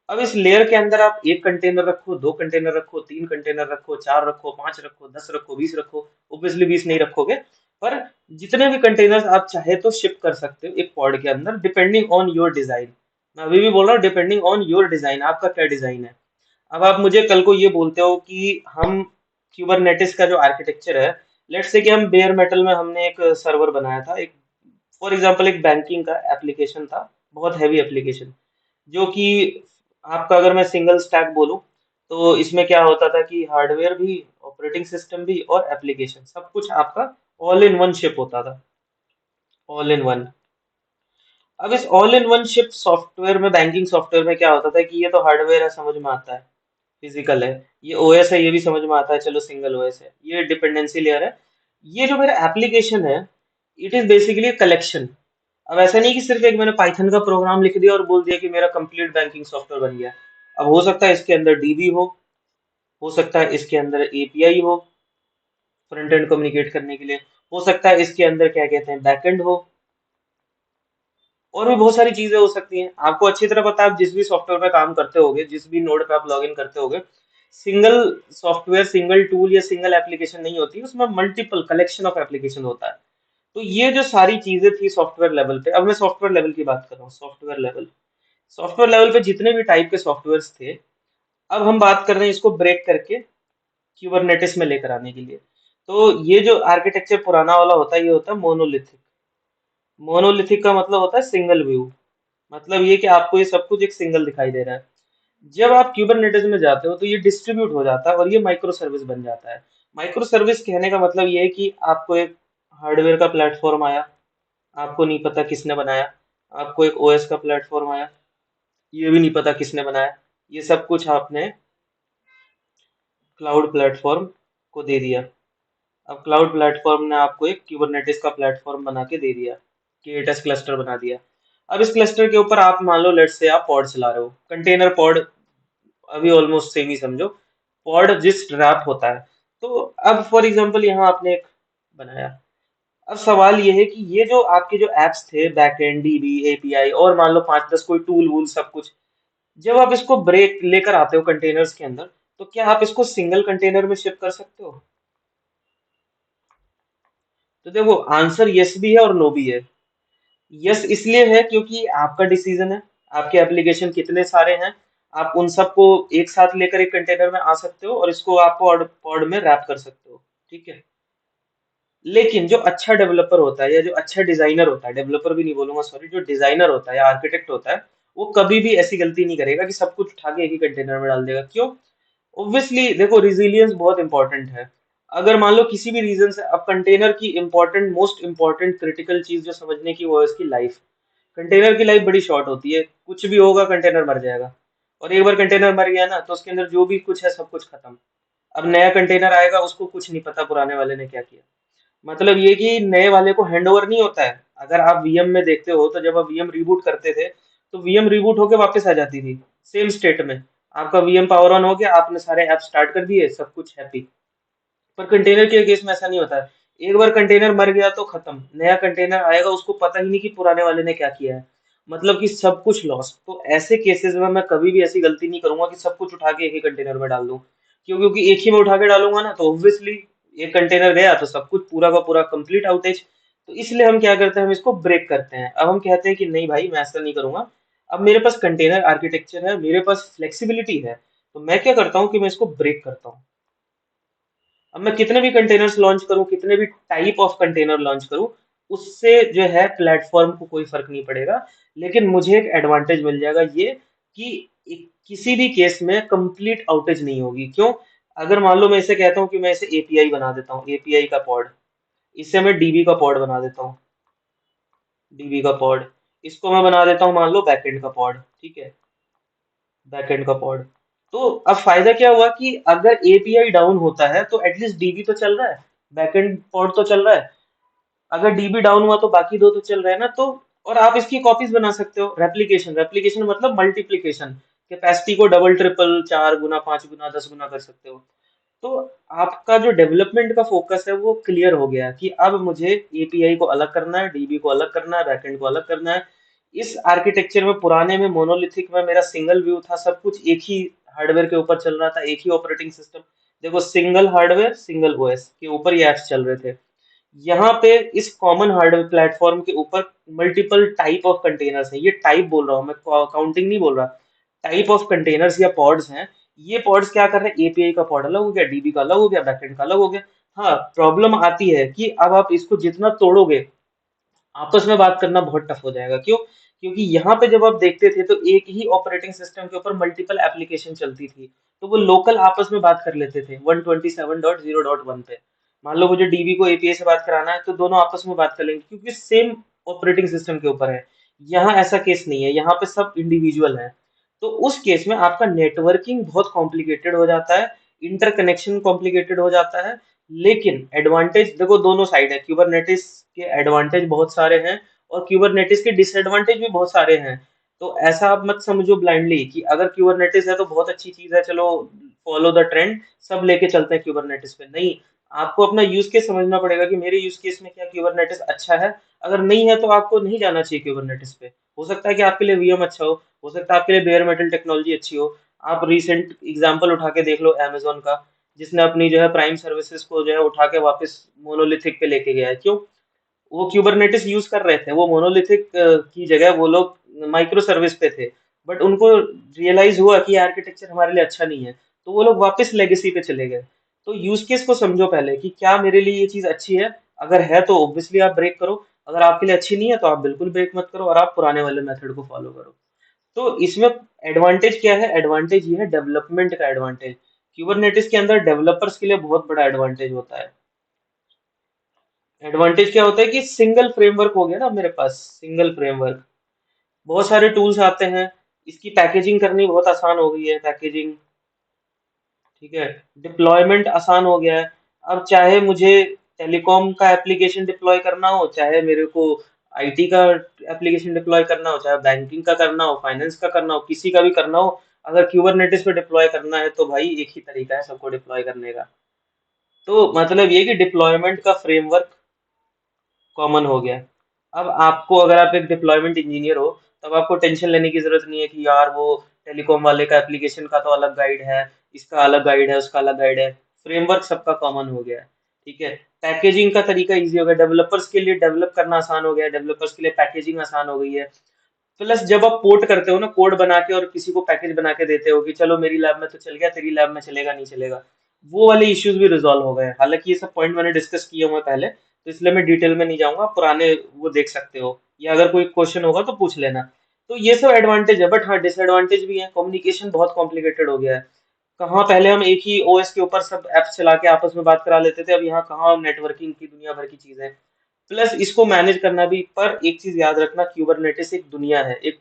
अब इस लेयर के अंदर आप एक कंटेनर रखो, दो कंटेनर रखो, तीन कंटेनर रखो, चार रखो, पांच रखो, 10 रखो, 20 रखो, ऑब्वियसली 20 नहीं रखोगे, पर जितने भी कंटेनर्स आप चाहे तो शिप कर सकते हो एक पॉड के अंदर, डिपेंडिंग ऑन योर डिजाइन। मैं अभी भी बोल रहा हूँ डिपेंडिंग ऑन योर डिजाइन, आपका क्या डिजाइन है। अब आप मुझे कल को ये बोलते हो कि हम क्यूबरनेटिस का जो आर्किटेक्चर है, लेट्स से कि हम बेयर मेटल में हमने एक सर्वर बनाया था, एक फॉर एग्जांपल एक बैंकिंग का एप्लीकेशन था, बहुत हैवी एप्लीकेशन, जो कि आपका अगर मैं सिंगल स्टैक बोलूं, तो इसमें क्या होता था कि हार्डवेयर भी, ऑपरेटिंग सिस्टम भी और एप्लीकेशन सब कुछ आपका ऑल इन वन शिप होता था, ऑल इन वन। अब इस all in one ship software में, बैंकिंग सॉफ्टवेयर में क्या होता था कि ये तो हार्डवेयर है, समझ में आता है, फिजिकल है, ये ओएस है, ये भी समझ में आता है, चलो सिंगल ओएस है, ये डिपेंडेंसी लेयर है। ये जो मेरा एप्लीकेशन है, इट इज बेसिकली कलेक्शन। अब ऐसा नहीं कि सिर्फ एक मैंने पाइथन का प्रोग्राम लिख दिया और बोल दिया कि मेरा कंप्लीट बैंकिंग सॉफ्टवेयर बन गया। अब हो सकता है इसके अंदर डीबी हो सकता है इसके अंदर एपीआई हो, फ्रंट एंड कम्युनिकेट करने के लिए, हो सकता है इसके अंदर क्या कहते हैं बैकएंड हो, और भी बहुत सारी चीजें हो सकती हैं। आपको अच्छी तरह पता है, आप जिस भी सॉफ्टवेयर पे काम करते होगे, जिस भी नोड पे आप लॉगिन करते होगे, सिंगल सॉफ्टवेयर, सिंगल टूल या सिंगल एप्लीकेशन नहीं होती, उसमें मल्टीपल कलेक्शन ऑफ एप्लीकेशन होता है। तो ये जो सारी चीजें थी सॉफ्टवेयर लेवल पे, अब मैं सॉफ्टवेयर लेवल की बात कर रहा हूँ, सॉफ्टवेयर लेवल। सॉफ्टवेयर लेवल पे जितने भी टाइप के सॉफ्टवेयर्स थे, अब हम बात कर रहे हैं इसको ब्रेक करके क्यूबरनेटिस में लेकर आने के लिए। तो ये जो आर्किटेक्चर पुराना वाला होता है, ये होता है मोनोलिथिक। मोनोलिथिक का मतलब होता है सिंगल व्यू, मतलब ये कि आपको ये सब कुछ एक सिंगल दिखाई दे रहा है। जब आप क्यूबरनेटिस में जाते हो तो ये डिस्ट्रीब्यूट हो जाता है और ये माइक्रो सर्विस बन जाता है। माइक्रो सर्विस कहने का मतलब ये है कि आपको एक हार्डवेयर का प्लेटफॉर्म आया, आपको नहीं पता किसने बनाया। आपको एक ओएस का प्लेटफॉर्म आया, ये भी नहीं पता किसने बनाया। ये सब कुछ आपने क्लाउड प्लेटफॉर्म को दे दिया। अब क्लाउड प्लेटफॉर्म ने आपको एक क्यूबरनेटिस का प्लेटफॉर्म बना के दे दिया, KTS क्लस्टर बना दिया। अब इस क्लस्टर के ऊपर आप मान लो लेट से आप पॉड चला रहे हो, कंटेनर पॉड, अभी ऑलमोस्ट सेम ही समझो, पॉड जिस रैप होता है। तो अब फॉर एग्जांपल यहाँ आपने एक बनाया। अब सवाल ये है कि ये जो आपके जो एप्स थे, बैकएंड, डीबी, एपीआई और मान लो 5-10 कोई टूल वूल सब कुछ, जब आप इसको ब्रेक लेकर आते हो कंटेनर्स के अंदर, तो क्या आप इसको सिंगल कंटेनर में शिप कर सकते हो? तो देखो आंसर यस भी है और नो भी है। यस इसलिए है क्योंकि आपका डिसीजन है, आपके एप्लीकेशन कितने सारे हैं, आप उन सबको एक साथ लेकर एक कंटेनर में आ सकते हो और इसको आप पॉड पॉड में रैप कर सकते हो। ठीक है। लेकिन जो अच्छा डेवलपर होता है या जो अच्छा डिजाइनर होता है, डेवलपर भी नहीं बोलूंगा सॉरी, जो डिजाइनर होता है या आर्किटेक्ट होता है, वो कभी भी ऐसी गलती नहीं करेगा कि सब कुछ उठा के एक ही कंटेनर में डाल देगा। क्यों? ऑब्वियसली देखो रिजिलियंस बहुत इंपॉर्टेंट है। अगर मान लो किसी भी रीजन से, अब कंटेनर की इंपॉर्टेंट, मोस्ट इंपॉर्टेंट क्रिटिकल चीज जो समझने की, वो है इसकी लाइफ। कंटेनर की लाइफ बड़ी शॉर्ट होती है, कुछ भी होगा कंटेनर मर जाएगा। और एक बार कंटेनर मर गया ना, तो उसके अंदर जो भी कुछ है सब कुछ खत्म। अब नया कंटेनर आएगा, उसको कुछ नहीं पता पुराने वाले ने क्या किया। मतलब ये कि नए वाले को हैंड ओवर नहीं होता है। अगर आप वीएम में देखते हो तो जब आप वीएम रिबूट करते थे, तो वीएम रिबूट होके वापस आ जाती थी सेम स्टेट में। आपका वीएम पावर ऑन हो गया, आपने सारे ऐप स्टार्ट कर दिए, सब कुछ हैप्पी। पर कंटेनर के केस में ऐसा नहीं होता है। एक बार कंटेनर मर गया तो खत्म, नया कंटेनर आएगा, उसको पता ही नहीं कि पुराने वाले ने क्या किया है। मतलब कि सब कुछ लॉस। तो ऐसे केसेस में मैं कभी भी ऐसी गलती नहीं करूंगा कि सब कुछ उठा के एक ही कंटेनर में डाल दूं। क्यों? क्योंकि एक ही में उठा के डालूंगा ना, तो ऑब्वियसली एक कंटेनर गया तो सब कुछ पूरा का पूरा कंप्लीट आउटेज। तो इसलिए हम क्या करते हैं, हम इसको ब्रेक करते हैं। अब हम कहते हैं कि नहीं भाई, मैं ऐसा नहीं करूंगा। अब मेरे पास कंटेनर आर्किटेक्चर है, मेरे पास फ्लेक्सिबिलिटी है, तो मैं क्या करता हूँ कि मैं इसको ब्रेक करता हूँ। अब मैं कितने भी कंटेनर्स लॉन्च करूं, कितने भी टाइप ऑफ कंटेनर लॉन्च करूं, उससे जो है प्लेटफॉर्म को कोई फर्क नहीं पड़ेगा। लेकिन मुझे एक एडवांटेज मिल जाएगा, ये कि किसी भी केस में कंप्लीट आउटेज नहीं होगी। क्यों? अगर मान लो मैं इसे कहता हूँ कि मैं इसे एपीआई बना देता हूँ, एपीआई का पॉड, इससे मैं डीबी का पॉड बना देता हूँ, डीबी का पॉड, इसको मैं बना देता हूँ मान लो बैकएंड का पॉड। ठीक है, बैकएंड का पॉड। तो अब फायदा क्या हुआ कि अगर एपीआई डाउन होता है तो एटलीस्ट डीबी तो चल रहा है, बैकएंड पॉड तो चल रहा है। अगर डीबी डाउन हुआ तो बाकी दो तो चल रहे हैं ना। तो और आप इसकी कॉपीज बना सकते हो, रेप्लिकेशन, रेप्लिकेशन मतलब मल्टीप्लिकेशन, कैपेसिटी को डबल ट्रिपल 4 गुना 5 गुना 10 गुना कर सकते हो। तो आपका जो डेवलपमेंट का फोकस है वो क्लियर हो गया कि अब मुझे एपीआई को अलग करना है, डीबी को अलग करना है, बैकएंड को अलग करना है। इस आर्किटेक्चर में, पुराने में, मोनोलिथिक में मेरा सिंगल व्यू था, सब कुछ एक ही हार्डवेयर के ऊपर चल रहा था, एक ही ऑपरेटिंग सिस्टम। देखो सिंगल हार्डवेयर सिंगल ओएस के ऊपर ये एप्स चल रहे थे। यहाँ पे इस कॉमन हार्डवेयर प्लेटफॉर्म के ऊपर मल्टीपल टाइप ऑफ कंटेनर्स हैं। ये टाइप बोल रहा हूँ मैं, काउंटिंग नहीं बोल रहा। टाइप ऑफ कंटेनर्स या पॉड्स हैं। ये पॉड्स क्या कर रहे हैं, एपीआई का पॉड अलग हो गया, डीबी का अलग हो गया, बैकएंड का अलग हो गया। हाँ, प्रॉब्लम आती है कि अब आप इसको जितना तोड़ोगे, आपस में बात करना बहुत टफ हो जाएगा। क्यों? क्योंकि यहाँ पे जब आप देखते थे तो एक ही ऑपरेटिंग सिस्टम के ऊपर मल्टीपल एप्लीकेशन चलती थी, तो वो लोकल आपस में बात कर लेते थे 127.0.1 पे। मान लो मुझे डीबी को एपीआई से बात कराना है, तो दोनों आपस में बात कर लेंगे क्योंकि सेम ऑपरेटिंग सिस्टम के ऊपर है। यहाँ ऐसा केस नहीं है, यहाँ पे सब इंडिविजुअल है। तो उस केस में आपका नेटवर्किंग बहुत कॉम्प्लिकेटेड हो जाता है, इंटरकनेक्शन कॉम्प्लिकेटेड हो जाता है। लेकिन एडवांटेज देखो दोनों साइड है, क्यूबरनेटिस के एडवांटेज बहुत सारे हैं और क्यूबरनेटिस के डिसएडवांटेज भी बहुत सारे हैं। तो ऐसा आप मत समझो ब्लाइंडली कि अगर क्यूबरनेटिस है तो बहुत अच्छी चीज है, चलो फॉलो द ट्रेंड, सब लेके चलते हैं क्यूबरनेटिस पे। नहीं, आपको अपना यूज केस समझना पड़ेगा कि मेरे यूज केस में क्या क्यूबरनेटिस अच्छा है। अगर नहीं है तो आपको नहीं जाना चाहिए क्यूबरनेटिस पे। हो सकता है कि आपके लिए वीएम अच्छा हो सकता है आपके लिए बेयर मेटल टेक्नोलॉजी अच्छी हो। आप रिसेंट एग्जांपल उठा के देख लो अमेजोन का, जिसने अपनी जो है प्राइम सर्विसेज को जो है उठा के वापस मोनोलिथिक पे लेके गया है। क्यों? वो क्यूबरनेटिस यूज कर रहे थे, वो मोनोलिथिक की जगह वो लोग माइक्रो सर्विस पे थे। बट उनको रियलाइज हुआ कि आर्किटेक्चर हमारे लिए अच्छा नहीं है, तो वो लोग वापस लेगेसी पे चले गए। तो यूज केस को समझो पहले कि क्या मेरे लिए ये चीज अच्छी है। अगर है तो ऑब्वियसली आप ब्रेक करो, अगर आपके लिए अच्छी नहीं है तो आप बिल्कुल ब्रेक मत करो और आप पुराने वाले मेथड को फॉलो करो। तो इसमें एडवांटेज क्या है? एडवांटेज ये है डेवलपमेंट का एडवांटेज, क्यूबरनेटिस के अंदर डेवलपर्स के लिए बहुत बड़ा एडवांटेज होता है। एडवांटेज क्या होता है कि सिंगल फ्रेमवर्क हो गया ना मेरे पास, सिंगल फ्रेमवर्क, बहुत सारे टूल्स आते हैं, इसकी पैकेजिंग करनी बहुत आसान हो गई है, पैकेजिंग, ठीक है, डिप्लॉयमेंट आसान हो गया है। अब चाहे मुझे टेलीकॉम का एप्लीकेशन डिप्लॉय करना हो, चाहे मेरे को आईटी का एप्लीकेशन डिप्लॉय करना हो, चाहे बैंकिंग का करना हो, फाइनेंस का करना हो, किसी का भी करना हो, अगर क्यूबरनेटिस पे डिप्लॉय करना है तो भाई एक ही तरीका है सबको डिप्लॉय करने का। तो मतलब ये कि डिप्लॉयमेंट का फ्रेमवर्क कॉमन हो गया। अब आपको, अगर आप एक डिप्लॉयमेंट इंजीनियर हो, तब आपको टेंशन लेने की जरूरत नहीं है कि यार वो टेलीकॉम वाले का एप्लीकेशन का तो अलग गाइड है, इसका अलग गाइड है, उसका अलग गाइड है। फ्रेमवर्क सबका कॉमन हो गया है, ठीक है। पैकेजिंग का तरीका इजी हो गया, डेवलपर्स के लिए डेवलप करना आसान हो गया है, डेवलपर्स के लिए पैकेजिंग आसान हो गई है। प्लस जब आप पोर्ट करते हो ना, कोड बना के और किसी को पैकेज बना के देते हो कि चलो मेरी लैब में तो चल गया, तेरी लैब में चलेगा नहीं चलेगा, वो वाले इश्यूज भी रिजॉल्व हो गए हैं। हालांकि ये सब पॉइंट मैंने डिस्कस किए हुए हैं पहले, तो इसलिए मैं डिटेल में नहीं जाऊंगा, पुराने वो देख सकते हो, या अगर कोई क्वेश्चन होगा तो पूछ लेना। तो ये सब एडवांटेज है, बट हाँ डिसएडवांटेज भी है। कम्युनिकेशन बहुत कॉम्प्लिकेटेड हो गया है। कहाँ पहले हम एक ही ओएस के ऊपर सब एप्स चला के आपस में बात करा लेते थे, अब यहाँ कहाँ नेटवर्किंग की दुनिया भर की चीजें, प्लस इसको मैनेज करना भी। पर एक चीज याद रखना, क्यूबरनेटिस एक दुनिया है, एक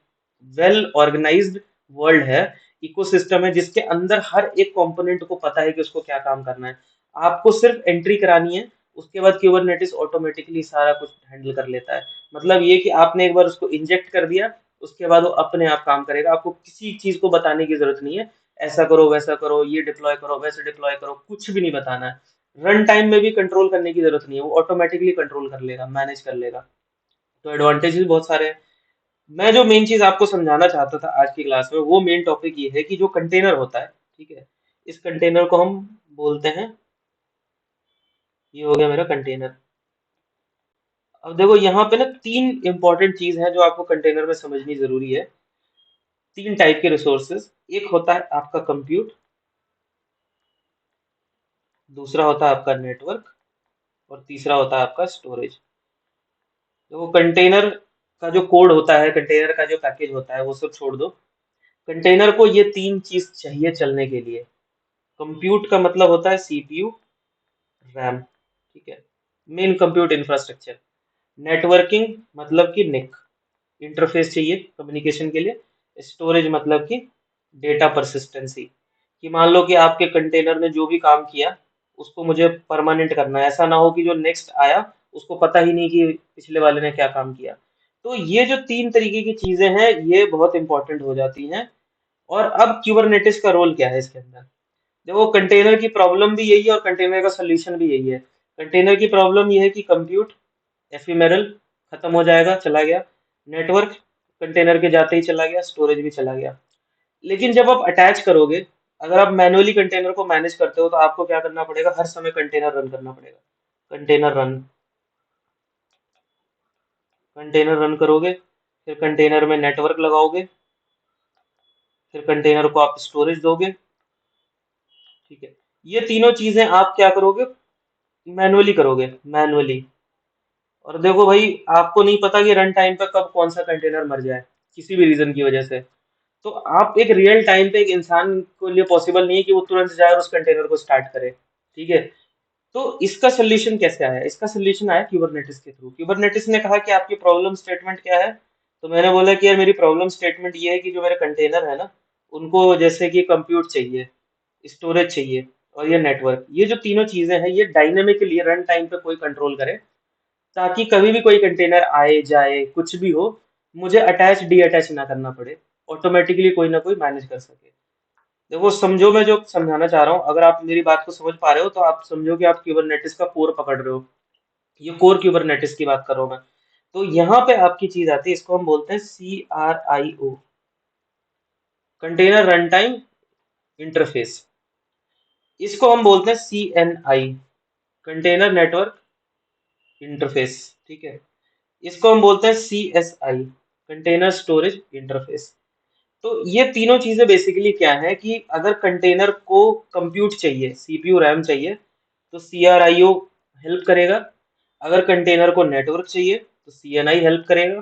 वेल ऑर्गेनाइज्ड वर्ल्ड है, इकोसिस्टम है, जिसके अंदर हर एक कंपोनेंट को पता है कि उसको क्या काम करना है। आपको सिर्फ एंट्री करानी है, उसके बाद क्यूबरनेटिस ऑटोमेटिकली सारा कुछ हैंडल कर लेता है। मतलब ये कि आपने एक बार उसको इंजेक्ट कर दिया, उसके बाद वो अपने आप काम करेगा, आपको किसी चीज को बताने की जरूरत नहीं है, ऐसा करो वैसा करो, ये डिप्लॉय करो वैसे डिप्लॉय करो, कुछ भी नहीं बताना है। रन टाइम में भी कंट्रोल करने की जरूरत नहीं है, वो ऑटोमेटिकली कंट्रोल कर लेगा, मैनेज कर लेगा। तो एडवांटेजेस बहुत सारे हैं। मैं जो मेन चीज आपको समझाना चाहता था आज की क्लास में, वो मेन टॉपिक ये है कि जो कंटेनर होता है, ठीक है, इस कंटेनर को हम बोलते हैं, ये हो गया मेरा कंटेनर। अब देखो यहाँ पे ना तीन इंपॉर्टेंट चीज है जो आपको कंटेनर में समझनी जरूरी है। तीन टाइप के रिसोर्सेज, एक होता है आपका कंप्यूट, दूसरा होता है आपका नेटवर्क, और तीसरा होता है आपका स्टोरेज। देखो कंटेनर का जो कोड होता है, कंटेनर का जो पैकेज होता है, वो सब छोड़ दो। कंटेनर को ये तीन चीज चाहिए चलने के लिए। कंप्यूट का मतलब होता है सीपीयू, रैम, ठीक है, मेन कंप्यूट इंफ्रास्ट्रक्चर। नेटवर्किंग मतलब कि निक, इंटरफेस चाहिए कम्युनिकेशन के लिए। स्टोरेज मतलब कि डेटा परसिस्टेंसी, कि मान लो कि आपके कंटेनर ने जो भी काम किया उसको मुझे परमानेंट करना है, ऐसा ना हो कि जो नेक्स्ट आया उसको पता ही नहीं कि पिछले वाले ने क्या काम किया। तो ये जो तीन तरीके की चीजें हैं, ये बहुत इंपॉर्टेंट हो जाती हैं। और अब क्यूबरनेटिस का रोल क्या है इसके अंदर? देखो कंटेनर की प्रॉब्लम भी यही है और कंटेनर का सोल्यूशन भी यही है। कंटेनर की प्रॉब्लम ये है कि कंप्यूट एफिमेरल, खत्म हो जाएगा, चला गया। नेटवर्क कंटेनर के जाते ही चला गया, स्टोरेज भी चला गया। लेकिन जब आप अटैच करोगे, अगर आप मैनुअली कंटेनर को मैनेज करते हो, तो आपको क्या करना पड़ेगा, हर समय कंटेनर रन करना पड़ेगा। कंटेनर रन, कंटेनर रन करोगे, फिर कंटेनर में नेटवर्क लगाओगे, फिर कंटेनर को आप स्टोरेज दोगे, ठीक है। ये तीनों चीजें आप क्या करोगे, मैनुअली करोगे, मैनुअली। और देखो भाई, आपको नहीं पता कि रन टाइम पे कब कौन सा कंटेनर मर जाए, किसी भी रीजन की वजह से। तो आप एक रियल टाइम पे, एक इंसान को लिए पॉसिबल नहीं है कि वो तुरंत जाए और उस कंटेनर को स्टार्ट करे, ठीक है। तो इसका सोल्यूशन कैसे आया? इसका सोल्यूशन आया क्यूबरनेटिस के थ्रू। क्यूबरनेटिस ने कहा कि आपकी प्रॉब्लम स्टेटमेंट क्या है? तो मैंने बोला कि यार मेरी प्रॉब्लम स्टेटमेंट ये है कि जो मेरे कंटेनर है ना, उनको जैसे कि कंप्यूट चाहिए, स्टोरेज चाहिए, और ये नेटवर्क, ये जो तीनों चीजें हैं, ये डायनेमिकली रन टाइम पे कोई कंट्रोल करे, ताकि कभी भी कोई कंटेनर आए जाए कुछ भी हो, मुझे अटैच डी अटैच ना करना पड़े, ऑटोमेटिकली कोई ना कोई मैनेज कर सके। देखो समझो, मैं जो समझाना चाह रहा हूँ, अगर आप मेरी बात को समझ पा रहे हो तो आप समझो कि आप क्यूबरनेटिस का कोर पकड़ रहे हो। ये कोर क्यूबरनेटिस की बात कर रहा हूँ मैं। तो यहाँ पे आपकी चीज आती है, इसको हम बोलते हैं CRIO, container run time interface. इसको हम बोलते हैं CNI, कंटेनर नेटवर्क इंटरफेस, ठीक है। इसको हम बोलते हैं CSI, कंटेनर स्टोरेज इंटरफेस। तो ये तीनों चीजें बेसिकली क्या है कि अगर कंटेनर को कंप्यूट चाहिए, सीपीयू रैम चाहिए, तो CRIO हेल्प करेगा। अगर कंटेनर को नेटवर्क चाहिए तो CNI हेल्प करेगा।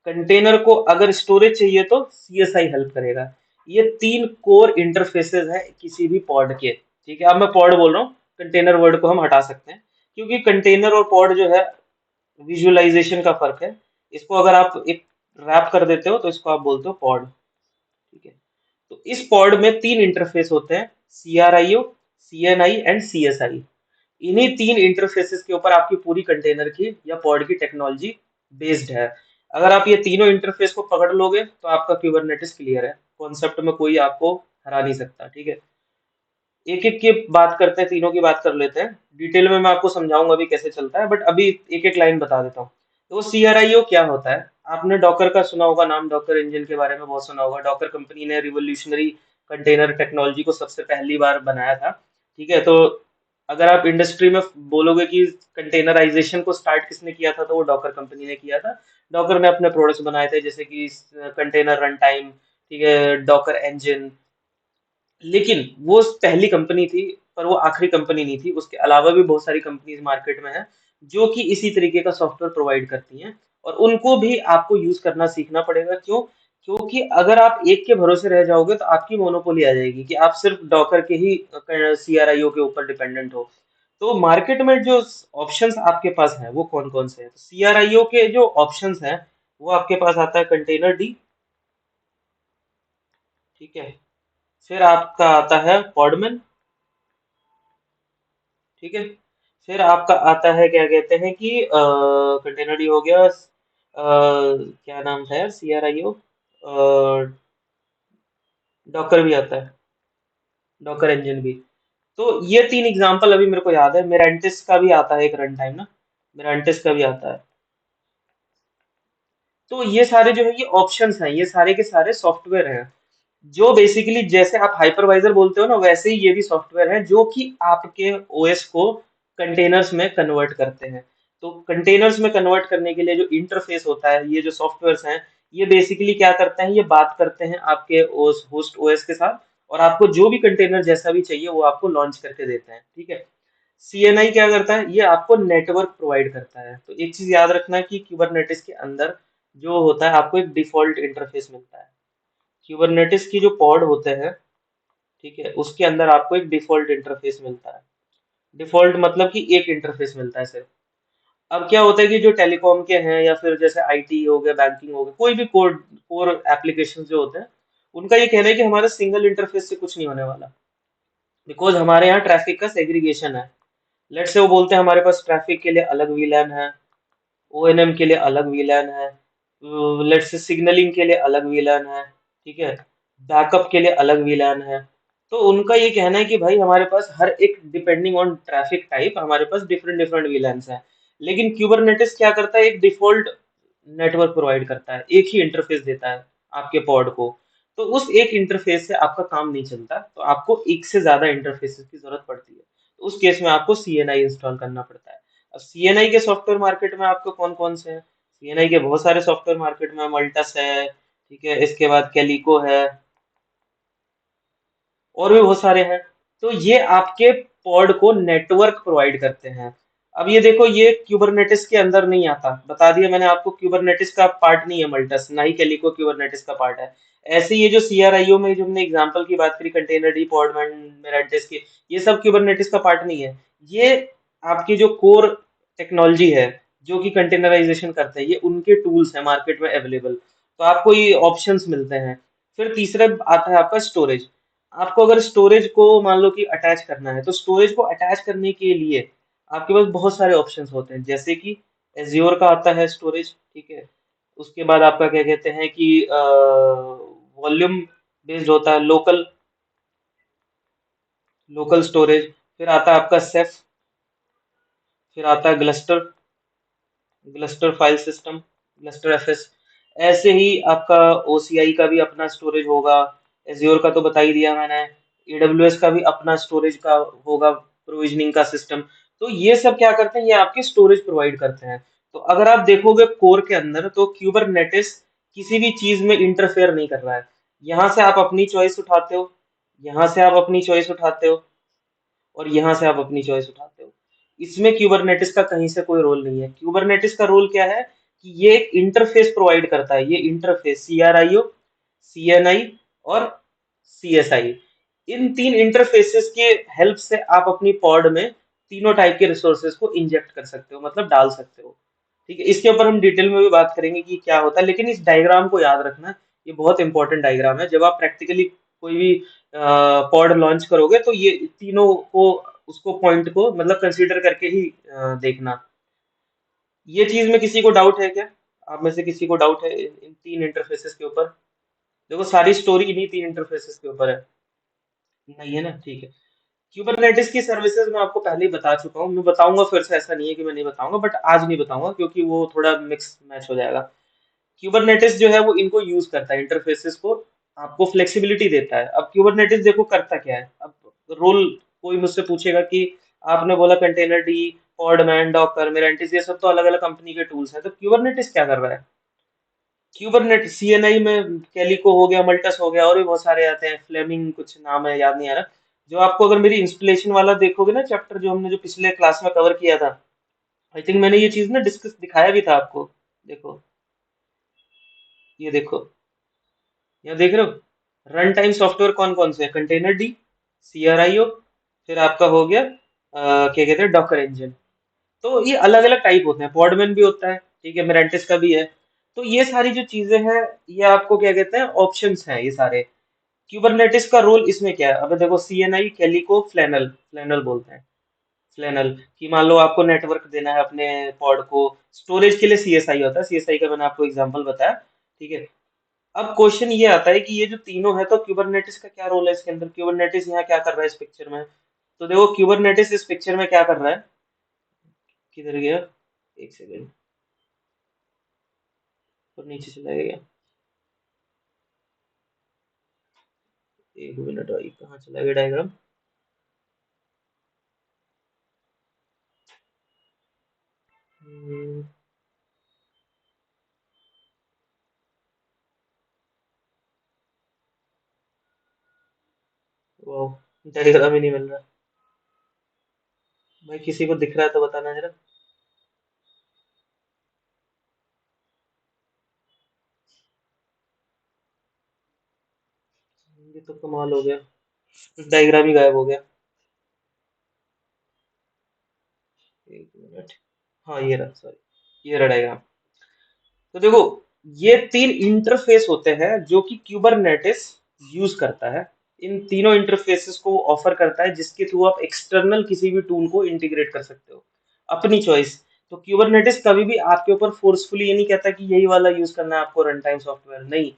कंटेनर को अगर स्टोरेज चाहिए तो CSI हेल्प करेगा। ये तीन कोर इंटरफेसेस हैं किसी भी पॉड के। ठीक है, अब मैं पॉड बोल रहा हूँ, कंटेनर वर्ड को हम हटा सकते हैं, क्योंकि कंटेनर और पॉड जो है विजुअलाइजेशन का फर्क है। इसको अगर आप एक रैप कर देते हो तो इसको आप बोलते हो पॉड। ठीक है, तो इस पॉड में तीन इंटरफेस होते हैं, CRIO, CNI एंड CSI। इन्हीं तीन इंटरफेसेस के ऊपर आपकी पूरी कंटेनर की या पॉड की टेक्नोलॉजी बेस्ड है। अगर आप ये तीनों इंटरफेस को पकड़ लोगे तो आपका क्यूबरनेटिस क्लियर है, कॉन्सेप्ट में कोई आपको हरा नहीं सकता। ठीक है, एक एक की बात करते हैं, तीनों की बात कर लेते हैं। डिटेल में मैं आपको समझाऊंगा अभी कैसे चलता है, बट अभी एक एक लाइन बता देता हूँ। तो CRIO क्या होता है? आपने डॉकर का सुना होगा नाम, डॉकर इंजन के बारे में बहुत सुना होगा। डॉकर कंपनी ने रिवोल्यूशनरी कंटेनर टेक्नोलॉजी को सबसे पहली बार बनाया था। ठीक है, तो अगर आप इंडस्ट्री में बोलोगे कि कंटेनराइजेशन को स्टार्ट किसने किया था, तो वो डॉकर कंपनी ने किया था। डॉकर ने अपने प्रोडक्ट्स बनाए थे, जैसे कि कंटेनर रन टाइम, ठीक है, डॉकर इंजन। लेकिन वो पहली कंपनी थी, पर वो आखिरी कंपनी नहीं थी। उसके अलावा भी बहुत सारी कंपनीज मार्केट में हैं जो कि इसी तरीके का सॉफ्टवेयर प्रोवाइड करती हैं, और उनको भी आपको यूज करना सीखना पड़ेगा। क्यों? क्योंकि अगर आप एक के भरोसे रह जाओगे तो आपकी मोनोपोली आ जाएगी कि आप सिर्फ डॉकर के ही CRIO के ऊपर डिपेंडेंट हो। तो मार्केट में जो ऑप्शंस आपके पास हैं वो कौन कौन से हैं? तो CRIO के जो ऑप्शंस हैं वो आपके पास आता है कंटेनर डी। ठीक है, फिर आपका आता है पॉडमैन। ठीक है, फिर आपका आता है क्या कहते हैं कि कंटेनर डी हो गया, क्या नाम था यार, CRIO, डॉकर भी आता है, डॉकर इंजन भी। तो ये तीन एग्जांपल अभी मेरे को याद है। मिरांटिस का भी आता है एक रन टाइम ना, मिरांटिस का भी आता है। तो ये सारे जो है ये ऑप्शंस हैं, ये सारे के सारे सॉफ्टवेयर हैं जो बेसिकली जैसे आप हाइपरवाइजर बोलते हो ना, वैसे ही ये भी सॉफ्टवेयर है जो कि आपके ओएस को कंटेनर्स में कन्वर्ट करते हैं। तो कंटेनर्स में कन्वर्ट करने के लिए जो इंटरफेस होता है, ये जो सॉफ्टवेयर्स हैं, ये बेसिकली क्या करते हैं, ये बात करते हैं आपके ओएस होस्ट ओएस के साथ, और आपको जो भी कंटेनर जैसा भी चाहिए वो आपको लॉन्च करके देते हैं। ठीक है, CNI क्या करता है? ये आपको नेटवर्क प्रोवाइड करता है। तो एक चीज याद रखना है कि क्यूबरनेटिस के अंदर जो होता है, आपको एक डिफॉल्ट इंटरफेस मिलता है। क्यूबरनेटिस की जो पॉड होते हैं, ठीक है, उसके अंदर आपको एक डिफॉल्ट इंटरफेस मिलता है। डिफॉल्ट मतलब कि एक इंटरफेस मिलता है सिर्फ। अब क्या होता है कि जो टेलीकॉम के हैं या फिर जैसे IT हो गया, बैंकिंग हो गया, कोई भी कोर कोर एप्लीकेशन जो होते हैं, उनका ये कहना है कि हमारे सिंगल इंटरफेस से कुछ नहीं होने वाला, बिकॉज हमारे यहाँ ट्रैफिक का सेग्रीगेशन है। लेट्स से वो बोलते हैं हमारे पास ट्रैफिक के लिए अलग वीलैन है, ONM के लिए अलग वीलैन है, लेट्स से सिग्नलिंग के लिए अलग वीलैन है, ठीक है, बैकअप के लिए अलग वीलैन है। तो उनका ये कहना है कि भाई हमारे पास हर एक डिपेंडिंग ऑन ट्रैफिक टाइप हमारे पास डिफरेंट डिफरेंट वीलैंस हैं। लेकिन क्यूबरनेटिस क्या करता है, एक डिफॉल्ट नेटवर्क प्रोवाइड करता है, एक ही इंटरफेस देता है आपके पॉड को। तो उस एक इंटरफेस से आपका काम नहीं चलता, तो आपको एक से ज्यादा इंटरफेसेस की जरूरत पड़ती है। तो उस केस में आपको CNI इंस्टॉल करना पड़ता है। अब CNI के सॉफ्टवेयर मार्केट में आपको कौन कौन से हैं? CNI के बहुत सारे सॉफ्टवेयर मार्केट में, मल्टस है, ठीक है, इसके बाद कैलिको है, और भी बहुत सारे हैं। तो ये आपके पॉड को नेटवर्क प्रोवाइड करते हैं। अब ये देखो, ये क्यूबरनेटिस के अंदर नहीं आता, बता दिया मैंने आपको, क्यूबरनेटिस का पार्ट नहीं है मल्टस, ना ही कैलिको क्यूबरनेटिस का पार्ट है। ऐसे ये जो CRIO में जो हमने एग्जांपल की बात करी, कंटेनर डी, पॉडमैन, मेरांटिस की, ये सब क्यूबरनेटिस का पार्ट नहीं है। ये आपकी जो कोर टेक्नोलॉजी है जो कि कंटेनराइजेशन करते हैं, ये उनके टूल्स हैं मार्केट में अवेलेबल। तो आपको ये ऑप्शंस मिलते हैं। फिर तीसरा आता है आपका स्टोरेज। आपको अगर स्टोरेज को मान लो कि अटैच करना है, तो स्टोरेज को अटैच करने के लिए आपके पास बहुत सारे ऑप्शंस होते हैं, जैसे कि एज्योर का आता है स्टोरेज। ठीक है, उसके बाद आपका क्या कहते हैं कि वॉल्यूम बेस्ड होता है, लोकल लोकल स्टोरेज। फिर आता है आपका सेफ, फिर आता है Gluster, Gluster file system, Gluster FS। ऐसे ही आपका OCI का भी अपना स्टोरेज होगा, एज्योर का तो बता ही दिया मैंने, AWS का भी अपना स्टोरेज का होगा, प्रोविजनिंग का सिस्टम। तो ये सब क्या करते हैं, ये आपके स्टोरेज प्रोवाइड करते हैं। तो अगर आप देखोगे कोर के अंदर, तो क्यूबरनेटिस किसी भी चीज में इंटरफेयर नहीं कर रहा है। यहाँ से आप अपनी चॉइस उठाते हो, यहाँ से आप अपनी चॉइस उठाते हो, और यहाँ से आप अपनी चॉइस उठाते हो। इसमें क्यूबरनेटिस का कहीं से कोई रोल नहीं है। क्यूबरनेटिस का रोल क्या है कि ये एक इंटरफेस प्रोवाइड करता है। ये इंटरफेस CRIO, CNI और CSI। इन तीन इंटरफेसेस के हेल्प से आप अपनी पॉड में तीनों टाइप के रिसोर्सेज को इंजेक्ट कर सकते हो, मतलब डाल सकते हो। ठीक है, इसके ऊपर हम डिटेल में भी बात करेंगे कि क्या होता है, लेकिन इस डायग्राम को याद रखना, ये बहुत इंपॉर्टेंट डायग्राम है। जब आप प्रैक्टिकली कोई भी पॉड लॉन्च करोगे तो ये तीनों को, उसको पॉइंट को मतलब कंसीडर करके ही देखना। ये चीज में किसी को डाउट है क्या? आप में से किसी को डाउट है इन तीन इंटरफेसेस के ऊपर? देखो सारी स्टोरी इन्हीं तीन इंटरफेसेस के ऊपर है। नहीं है ना, ठीक है। क्यूबरनेटिस की सर्विसेज मैं आपको पहले ही बता चुका हूँ, मैं बताऊंगा फिर से, ऐसा नहीं है कि मैं नहीं बताऊंगा, बट आज नहीं बताऊंगा क्योंकि वो थोड़ा मिक्स मैच हो जाएगा। क्यूबरनेटिस जो है वो इनको यूज करता है, इंटरफेसेस को, आपको फ्लेक्सिबिलिटी देता है। अब क्यूबरनेटिस देखो करता क्या है। अब रोल, कोई मुझसे पूछेगा कि आपने बोला कंटेनर डी, पॉडमैन, डॉकर, मिरांटिस, ये सब तो अलग अलग कंपनी के टूल्स हैं, तो क्यूबरनेटिस क्या कर रहा है? क्यूबरनेट सीएनआई में कैलिको हो गया, मल्टस हो गया, और भी बहुत सारे आते हैं, फ्लेमिंग कुछ नाम है, याद नहीं आ रहा। जो आपको अगर मेरी इंस्टॉलेशन वाला देखोगे ना चैप्टर, जो हमने जो पिछले क्लास में कवर किया था, आई थिंक मैंने ये चीज ना डिस्कस दिखाया भी था आपको। देखो, ये देखो, यहाँ देख रहे हो रन टाइम सॉफ्टवेयर कौन कौन से, कंटेनर डी, CRIO, फिर आपका हो गया क्या कहते हैं, डॉकर इंजन। तो ये अलग अलग टाइप होते हैं, पॉडमैन भी होता है, ठीक है, मिरांटिस का भी है। तो ये सारी जो चीजें हैं, ये आपको क्या कहते हैं, ऑप्शंस हैं ये सारे। क्यूबरनेटिस का रोल इसमें क्या है? अब देखो, CNI, कैलिको, फ्लैनल, फ्लैनल बोलते हैं, फ्लैनल, कि मान लो आपको नेटवर्क देना है अपने पॉड को, स्टोरेज के लिए CSI होता है, CSI का मैंने आपको एग्जांपल बताया। ठीक है। अब क्वेश्चन ये आता है कि ये जो तीनों है, तो क्यूबरनेटिस का क्या रोल है इसके अंदर, क्यूबरनेटिस यहाँ क्या कर रहा है इस पिक्चर में? तो देखो क्यूबरनेटिस इस पिक्चर में क्या कर रहा है, किधर गया, एक सेकेंड, और नीचे चला गया, एक मिनट, भाई कहाँ चला गया डायग्राम? वो डायग्राम ही नहीं मिल रहा। भाई किसी को दिख रहा है तो बताना जरा। ये तो कमाल हो गया, डायग्राम ही गायब हो गया। एक मिनट, हाँ ये रहा, सॉरी, ये रहा डायग्राम। तो देखो, ये तीन इंटरफेस होते हैं जो कि क्यूबरनेटिस यूज करता है। इन तीनों इंटरफेसेस को ऑफर करता है, जिसके थ्रू आप एक्सटर्नल किसी भी टूल को इंटीग्रेट कर सकते हो अपनी चॉइस। तो क्यूबरनेटिस कभी भी आपके ऊपर फोर्सफुली ये नहीं कहता कि यही वाला यूज करना है आपको रन टाइम सॉफ्टवेयर, नहीं।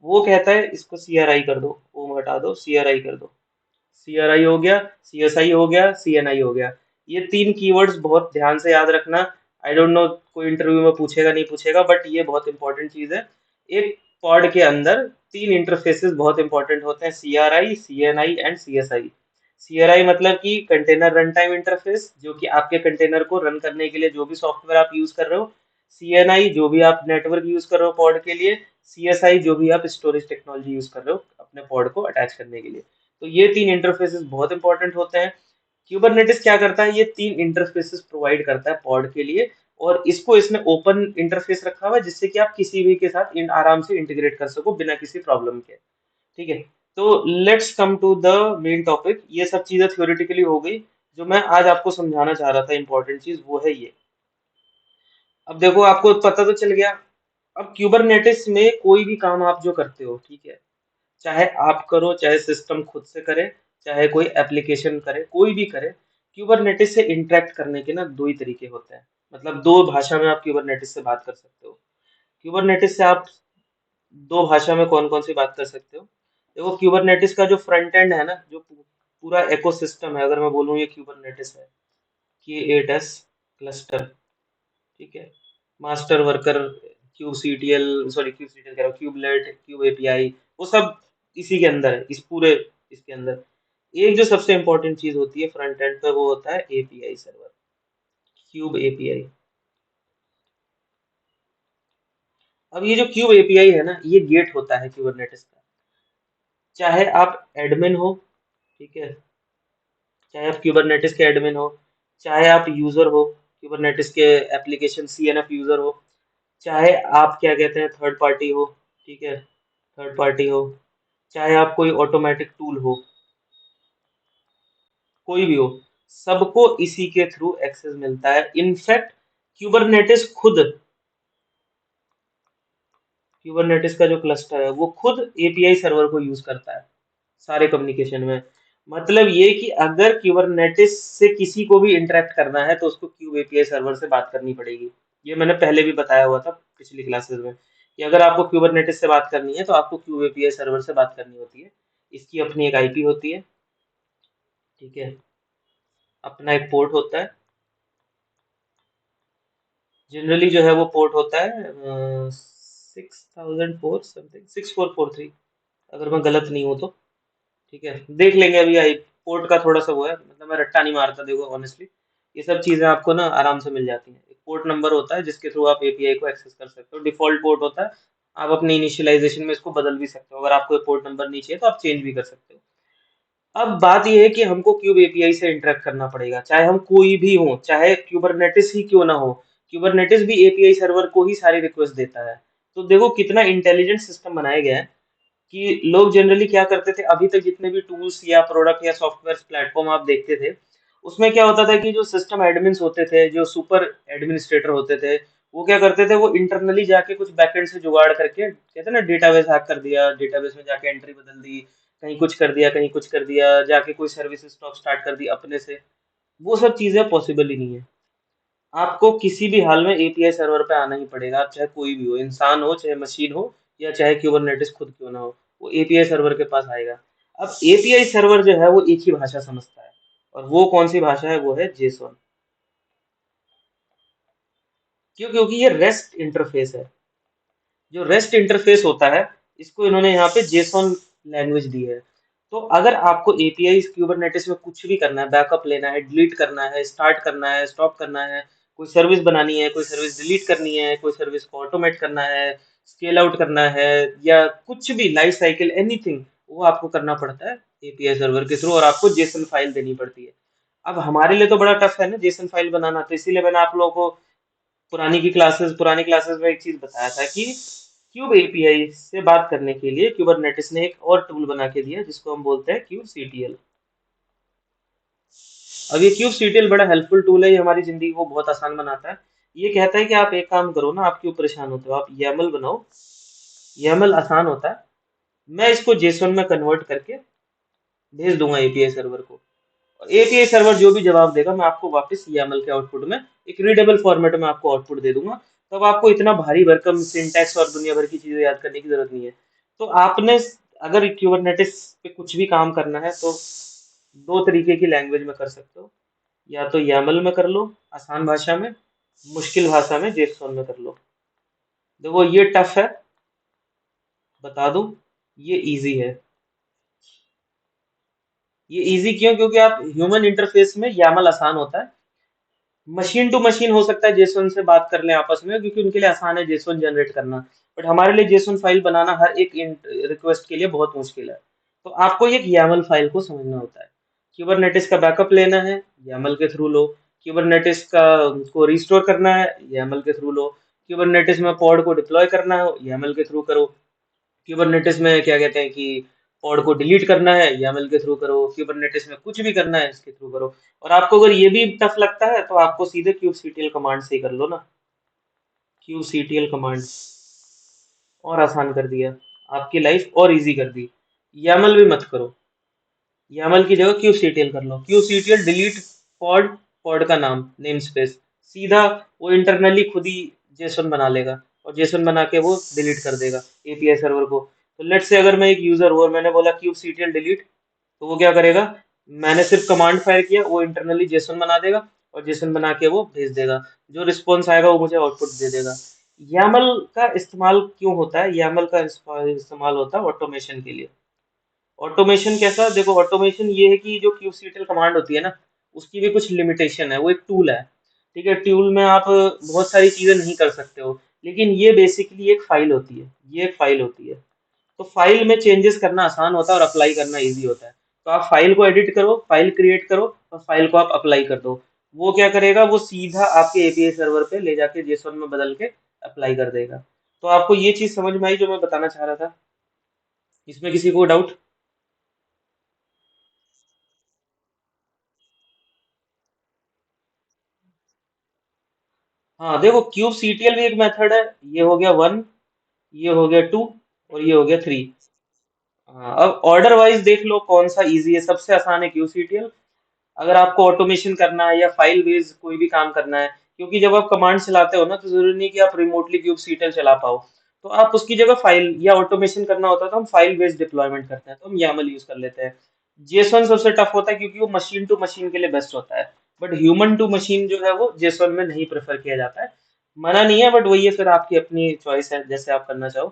वो कहता है इसको CRI कर दो, ओम हटा दो, CRI कर दो। CRI हो गया, CSI हो गया, CNI हो गया। ये तीन कीवर्ड्स बहुत ध्यान से याद रखना। आई डोंट नो कोई इंटरव्यू में पूछेगा नहीं पूछेगा, बट ये बहुत इंपॉर्टेंट चीज है। एक पॉड के अंदर तीन इंटरफेसेस बहुत इंपॉर्टेंट होते हैं, CRI, CNI and CSI। CRI मतलब कि कंटेनर रन टाइम इंटरफेस, जो कि आपके कंटेनर को रन करने के लिए जो भी सॉफ्टवेयर आप यूज कर रहे हो। CNI जो भी आप नेटवर्क यूज कर रहे हो पॉड के लिए। CSI जो भी आप स्टोरेज टेक्नोलॉजी यूज कर रहे हो अपने पॉड को अटैच करने के लिए। तो ये तीन इंटरफेसेस बहुत इंपॉर्टेंट होते हैं। क्यूबरनेटिस क्या करता है, ये तीन इंटरफेसेस प्रोवाइड करता है पॉड के लिए, और इसको इसने ओपन इंटरफेस रखा हुआ है, जिससे कि आप किसी भी के साथ इन आराम से इंटीग्रेट कर सको बिना किसी प्रॉब्लम के। ठीक है। तो let's come to the main topic. ये सब चीजें थ्योरेटिकली हो गई। जो मैं आज आपको समझाना चाह रहा था इंपॉर्टेंट चीज, वो है ये। अब देखो, आपको पता तो चल गया। अब क्यूबरनेटिस में कोई भी काम आप जो करते हो, ठीक है, चाहे आप करो, चाहे सिस्टम खुद से करे, चाहे कोई एप्लीकेशन करे, कोई भी करे, क्यूबरनेटिस से इंटरेक्ट करने के ना दो ही तरीके होते हैं। मतलब दो भाषा में आप क्यूबरनेटिस से बात कर सकते हो। क्यूबरनेटिस से आप दो भाषा में कौन कौन सी बात कर सकते हो? देखो, क्यूबरनेटिस का जो फ्रंट एंड है ना, जो पूरा इकोसिस्टम है, अगर मैं बोलूँ ये क्यूबरनेटिस है, K8s क्लस्टर, ठीक है, master worker, QCTL, sorry QCTL कह रहा हूँ, क्यूबलेट, क्यूब API, वो सब इसी के अंदर है, इस पूरे इसके अंदर। एक जो सबसे इंपॉर्टेंट चीज होती है फ्रंट एंड पे, वो होता है API सर्वर, क्यूब API। अब ये जो क्यूब API है ना, ये गेट होता है क्यूबरनेटिस का। चाहे आप एडमिन हो, ठीक है, चाहे आप क्यूबरनेटिस के एडमिन हो, चाहे आप यूजर हो, क्यूबरनेटिस के एप्लीकेशन CNF यूजर हो, चाहे आप क्या कहते हैं थर्ड पार्टी हो, ठीक है, थर्ड पार्टी हो, चाहे आप कोई ऑटोमेटिक टूल हो, कोई भी हो, सबको इसी के थ्रू एक्सेस मिलता है। इनफैक्ट क्यूबरनेटिस खुद, क्यूबरनेटिस का जो क्लस्टर है वो खुद एपीआई सर्वर को यूज करता है सारे कम्युनिकेशन में। मतलब ये कि अगर क्यूबरनेटिस से किसी को भी इंटरेक्ट करना है तो उसको क्यूब एपीआई सर्वर से बात करनी पड़ेगी। ये मैंने पहले भी बताया हुआ था पिछली क्लासेस में कि अगर आपको क्यूबरनेटिस से बात करनी है तो आपको क्यूब एपीआई सर्वर से बात करनी होती है। इसकी अपनी एक आईपी होती है, ठीक है, अपना एक पोर्ट होता है। जनरली जो है वो पोर्ट होता है 6004 समथिंग, 6443, अगर मैं गलत नहीं हूँ तो। ठीक है, देख लेंगे अभी। आई पोर्ट का थोड़ा सा वो है, मतलब मैं रट्टा नहीं मारता, देखो ऑनेस्टली ये सब चीजें आपको ना आराम से मिल जाती हैं। एक पोर्ट नंबर होता है जिसके थ्रू आप एपीआई को एक्सेस कर सकते हो, डिफॉल्ट पोर्ट होता है। आप अपने इनिशियलाइजेशन में इसको बदल भी सकते हो, अगर आपको पोर्ट नंबर नहीं चाहिए तो आप चेंज भी कर सकते हो। अब बात यह है कि हमको क्यूब एपीआई से इंटरेक्ट करना पड़ेगा, चाहे हम कोई भी हो, चाहे क्यूबरनेटिस ही क्यों ना हो। क्यूबरनेटिस भी एपीआई सर्वर को ही सारी रिक्वेस्ट देता है। तो देखो कितना इंटेलिजेंट सिस्टम बनाया गया है कि लोग जनरली क्या करते थे, अभी तक जितने भी टूल्स या प्रोडक्ट या सॉफ्टवेयर प्लेटफॉर्म आप देखते थे, उसमें क्या होता था कि जो सिस्टम एडमिन्स होते थे, जो सुपर एडमिनिस्ट्रेटर होते थे, वो क्या करते थे, वो इंटरनली जाके कुछ बैकएंड से जुगाड़ करके, कहते हैं ना, डेटाबेस हैक कर दिया, डेटाबेस में जाके एंट्री बदल दी, कहीं कुछ कर दिया, कहीं कुछ कर दिया, जाके कोई सर्विस स्टॉप स्टार्ट कर दी अपने से। वो सब चीजें पॉसिबल ही नहीं है। आपको किसी भी हाल में एपीआई सर्वर पे आना ही पड़ेगा, आप चाहे कोई भी हो, इंसान हो चाहे मशीन हो, या चाहे क्यूबरनेटिस खुद क्यों ना हो, वो एपीआई सर्वर के पास आएगा। अब एपीआई सर्वर जो है वो एक ही भाषा समझता है, और वो कौन सी भाषा है, वो है जेसॉन। क्यों? क्योंकि ये रेस्ट इंटरफेस है। जो रेस्ट इंटरफेस होता है, इसको इन्होंने यहाँ पे जेसॉन लैंग्वेज दी है। तो अगर आपको एपीआई क्यूबरनेटिस में कुछ भी करना है, बैकअप लेना है, डिलीट करना है, स्टार्ट करना है, स्टॉप करना है, कोई सर्विस बनानी है, कोई सर्विस डिलीट करनी है, कोई सर्विस को ऑटोमेट करना है, स्केल आउट करना है, या कुछ भी लाइफ साइकिल एनीथिंग, वो आपको करना पड़ता है एपीआई सर्वर के थ्रू, और आपको जेसन फाइल देनी पड़ती है। अब हमारे लिए तो बड़ा टफ है ना जेसन फाइल बनाना, तो इसीलिए मैंने आप लोगों को पुरानी क्लासेस में एक चीज बताया था कि क्यूब एपीआई से बात करने के लिए क्यूबरनेटिस ने एक और टूल बना के दिया जिसको हम बोलते हैं क्यूब सीटीएल। अब ये क्यूब सीटीएल बड़ा हेल्पफुल टूल है, ये हमारी जिंदगी को बहुत आसान बनाता है। ये कहता है कि आप एक काम करो ना, आप क्यों परेशान होते हो, आप YAML बनाओ। YAML आसान होता है, मैं इसको जेसॉन में कन्वर्ट करके भेज दूंगा एपीआई सर्वर को, और एपीआई सर्वर जो भी जवाब देगा मैं आपको वापस YAML के आउटपुट में एक रीडेबल फॉर्मेट में आपको आउटपुट दे दूंगा। तब आपको इतना भारी भरकम सिंटैक्स और दुनिया भर की चीजें याद करने की जरूरत नहीं है। तो आपने अगर क्यूबरनेटिस पे कुछ भी काम करना है तो दो तरीके की लैंग्वेज में कर सकते हो, या तो YAML में कर लो आसान भाषा में, मुश्किल भाषा में जेसॉन में कर लो। देखो ये टफ है, बता दूं, ये इजी है। ये इजी क्यों? क्योंकि आप ह्यूमन इंटरफेस में YAML आसान होता है, मशीन टू मशीन हो सकता है जेसोन से बात कर लें आपस में, क्योंकि उनके लिए आसान है जेसोन जनरेट करना। बट हमारे लिए जेसोन फाइल बनाना हर एक रिक्वेस्ट के लिए बहुत मुश्किल है। तो आपको एक YAML फाइल को समझना होता है। क्यूबरनेटिस का बैकअप लेना है, YAML के थ्रू लो। क्यूबरनेटिस का को रिस्टोर करना है, YAML के थ्रू लो। क्यूबरनेटिस में पॉड को डिप्लॉय करना है, YAML के थ्रू करो। क्यूबरनेटिस में क्या कहते हैं कि पॉड को डिलीट करना है, YAML के थ्रू करो। क्यूबरनेटिस में कुछ भी करना है, इसके थ्रू करो। और आपको अगर ये भी टफ लगता है तो आपको सीधे क्यूबसीटीएल कमांड से ही कर लो ना। क्यूबसीटीएल कमांड और आसान कर दिया, आपकी लाइफ और इजी कर दी। YAML भी मत करो, YAML की जगह क्यूबसीटीएल कर लो। क्यूबसीटीएल डिलीट पॉड, पॉड का नाम नेम स्पेस, सीधा वो इंटरनली खुद ही जेसन बना लेगा, और जेसन बना के वो डिलीट कर देगा एपीआई सर्वर को। तो लेट से अगर मैं एक यूजर हूँ और मैंने बोला क्यूबसीटीएल डिलीट, तो वो क्या करेगा, मैंने सिर्फ कमांड फायर किया, वो इंटरनली जेसन बना देगा, और जेसन बना के वो भेज देगा। जो रिस्पॉन्स आएगा वो मुझे आउटपुट दे देगा। YAML का इस्तेमाल क्यों होता है? YAML का इस्तेमाल होता है ऑटोमेशन के लिए। ऑटोमेशन कैसा? देखो ऑटोमेशन ये है कि जो क्यूबसीटीएल कमांड होती है ना, उसकी भी कुछ लिमिटेशन है, वो एक टूल है। ठीक है, टूल में आप बहुत सारी चीजें नहीं कर सकते हो, लेकिन ये बेसिकली एक फाइल होती है, ये एक फाइल होती है। तो फाइल में चेंजेस करना आसान होता है और अप्लाई करना इजी होता है। तो आप फाइल को एडिट करो, फाइल क्रिएट करो, और फाइल को आप अप्लाई कर दो। वो क्या करेगा, वो सीधा आपके एपीआई सर्वर पे ले जाके जेसॉन में बदल के अप्लाई कर देगा। तो आपको ये चीज समझ में आई जो मैं बताना चाह रहा था? इसमें किसी को डाउट? हाँ देखो, क्यूब सीटीएल भी एक मेथड है। ये हो गया वन, ये हो गया टू, और ये हो गया थ्री। हाँ, अब ऑर्डर वाइज देख लो कौन सा इजी है। सबसे आसान है क्यूब सीटीएल। अगर आपको ऑटोमेशन करना है या फाइल बेस्ड कोई भी काम करना है, क्योंकि जब आप कमांड चलाते हो ना, तो जरूरी नहीं कि आप रिमोटली क्यूब सीटल चला पाओ। तो आप उसकी जगह फाइल या ऑटोमेशन करना होता है तो हम फाइल बेस्ड डिप्लॉयमेंट करते हैं, तो हम YAML यूज कर लेते हैं। जेसॉन सबसे टफ होता है क्योंकि वो मशीन टू मशीन के लिए बेस्ट होता है। बट ह्यूमन टू मशीन जो है वो जेसॉन में नहीं प्रेफर किया जाता है। मना नहीं है, बट वही है, फिर आपकी अपनी चॉइस है जैसे आप करना चाहो।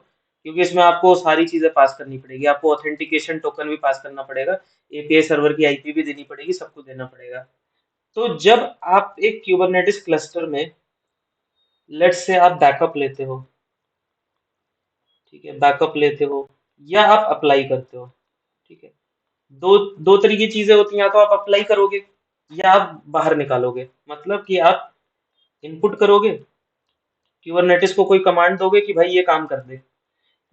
क्योंकि इसमें आपको सारी चीजें पास करनी पड़ेगी, आपको ऑथेंटिकेशन टोकन भी पास करना पड़ेगा, एपीआई सर्वर की आईपी भी देनी पड़ेगी, सब कुछ देना पड़ेगा। तो जब आप एक क्यूबरनेटिस क्लस्टर में, लेट्स से आप बैकअप लेते हो, ठीक है, बैकअप लेते हो या आप अप्लाई करते हो, ठीक है। दो दो तरीके की चीजें होती हैं, या तो आप अप्लाई करोगे या आप बाहर निकालोगे। मतलब कि आप इनपुट करोगे, क्यूबरनेटिस को कोई कमांड दोगे कि भाई ये काम कर दे,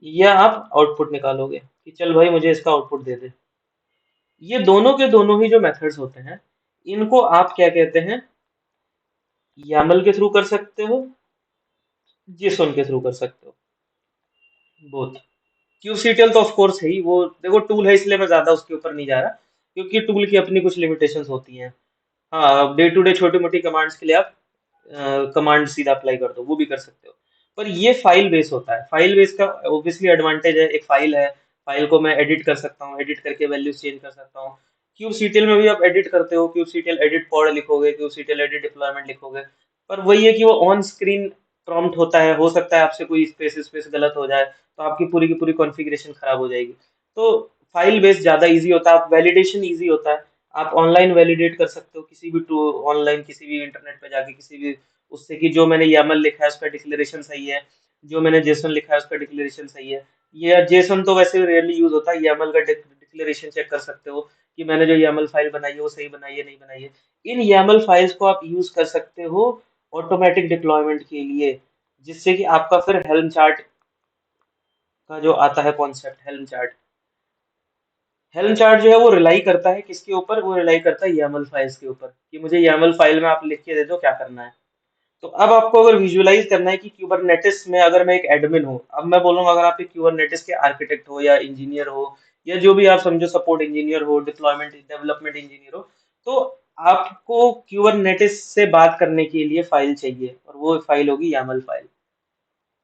या आप आउटपुट निकालोगे कि चल भाई मुझे इसका आउटपुट दे दे। ये दोनों के दोनों ही जो मेथड्स होते हैं, इनको आप क्या कहते हैं, YAML के थ्रू कर सकते हो, JSON के थ्रू कर सकते हो, बोथ। क्यूसीटीएल तो ऑफ कोर्स है ही, वो देखो टूल है इसलिए मैं ज्यादा उसके ऊपर नहीं जा रहा, क्योंकि टूल की अपनी कुछ लिमिटेशंस होती हैं। हाँ, डे टू डे छोटी मोटी कमांड्स के लिए आप कमांड सीधा अप्लाई कर दो, वो भी कर सकते हो। पर ये फाइल बेस होता है। फाइल बेस का ऑब्वियसली एडवांटेज है, एक फाइल है, फाइल को मैं एडिट कर सकता हूँ, एडिट करके वैल्यूज चेंज कर सकता हूँ। क्यूबसीटीएल में भी आप एडिट करते हो, क्यूबसीटीएल एडिट पॉड लिखोगे, क्यूबसीटीएल एडिट डिप्लॉयमेंट लिखोगे। पर वही है कि वो ऑन स्क्रीन प्रॉम्प्ट होता है, हो सकता है आपसे कोई स्पेस स्पेस गलत हो जाए तो आपकी पूरी की पूरी कॉन्फ़िगरेशन खराब हो जाएगी। तो फाइल बेस ज्यादा इजी होता है, आप वैलिडेशन इजी होता है। आप ऑनलाइन वैलिडेट कर सकते हो किसी भी टू ऑनलाइन, किसी भी इंटरनेट पे जाके, किसी भी उससे, कि जो मैंने YAML लिखा है उसका डिक्लेरेशन सही है, जो मैंने जेसन लिखा है उसका डिक्लेरेशन सही है। ये जेसन तो वैसे रेयरली यूज होता है, YAML का डिक्लेरेशन चेक कर सकते हो कि मैंने जो YAML फाइल बनाई है वो सही बनाई है नहीं बनाई है। इन YAML फाइल्स को आप यूज कर सकते हो ऑटोमेटिक डिप्लॉयमेंट के लिए, जिससे कि आपका फिर हेल्म चार्ट का जो आता है concept, helm chart, helm chart जो है वो रिलाई करता है किसके ऊपर, वो रिलाई करता है YAML फाइल्स के ऊपर, कि मुझे YAML फाइल में आप लिख के दे दो क्या करना है। तो अब आपको अगर विजुअलाइज करना है कि क्यूबरनेटिस में अगर मैं एक एडमिन हूँ, अब मैं बोलूंगा अगर आप एक क्यूबरनेटिस के आर्किटेक्ट हो या इंजीनियर हो, या जो भी आप समझो, सपोर्ट इंजीनियर हो, डिप्लॉयमेंट डेवलपमेंट इंजीनियर हो, तो आपको क्यूबरनेटिस से बात करने के लिए फाइल चाहिए, और वो फाइल होगी YAML फाइल।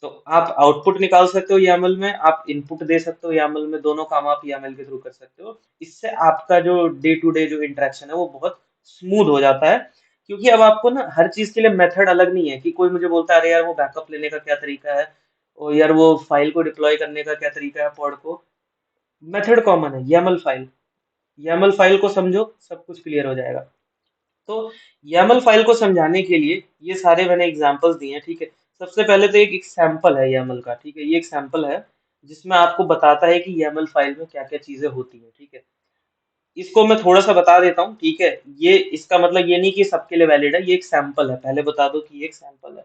तो आप आउटपुट निकाल सकते हो YAML में, आप इनपुट दे सकते हो YAML में, दोनों काम आप YAML के थ्रू कर सकते हो। इससे आपका जो डे टू डे जो इंटरेक्शन है वो बहुत स्मूथ हो जाता है। क्योंकि अब आपको ना हर चीज के लिए मेथड अलग नहीं है, कि कोई मुझे बोलता है अरे यार वो बैकअप लेने का क्या तरीका है, और यार वो फाइल को डिप्लॉय करने का क्या तरीका है पॉड को। मेथड कॉमन है, YAML फाइल। YAML फाइल को समझो, सब कुछ क्लियर हो जाएगा। तो YAML फाइल को समझाने के लिए ये सारे मैंने एग्जांपल्स दिए हैं, ठीक है। सबसे पहले तो एक सैंपल है YAML का, ठीक है, ये एक सैंपल है जिसमें आपको बताता है कि YAML फाइल में क्या क्या चीजें होती हैं, ठीक है। इसको मैं थोड़ा सा बता देता हूँ, ठीक है। ये इसका मतलब ये नहीं कि सबके लिए वैलिड है, ये एक सैंपल है, पहले बता दो कि ये एक सैंपल है।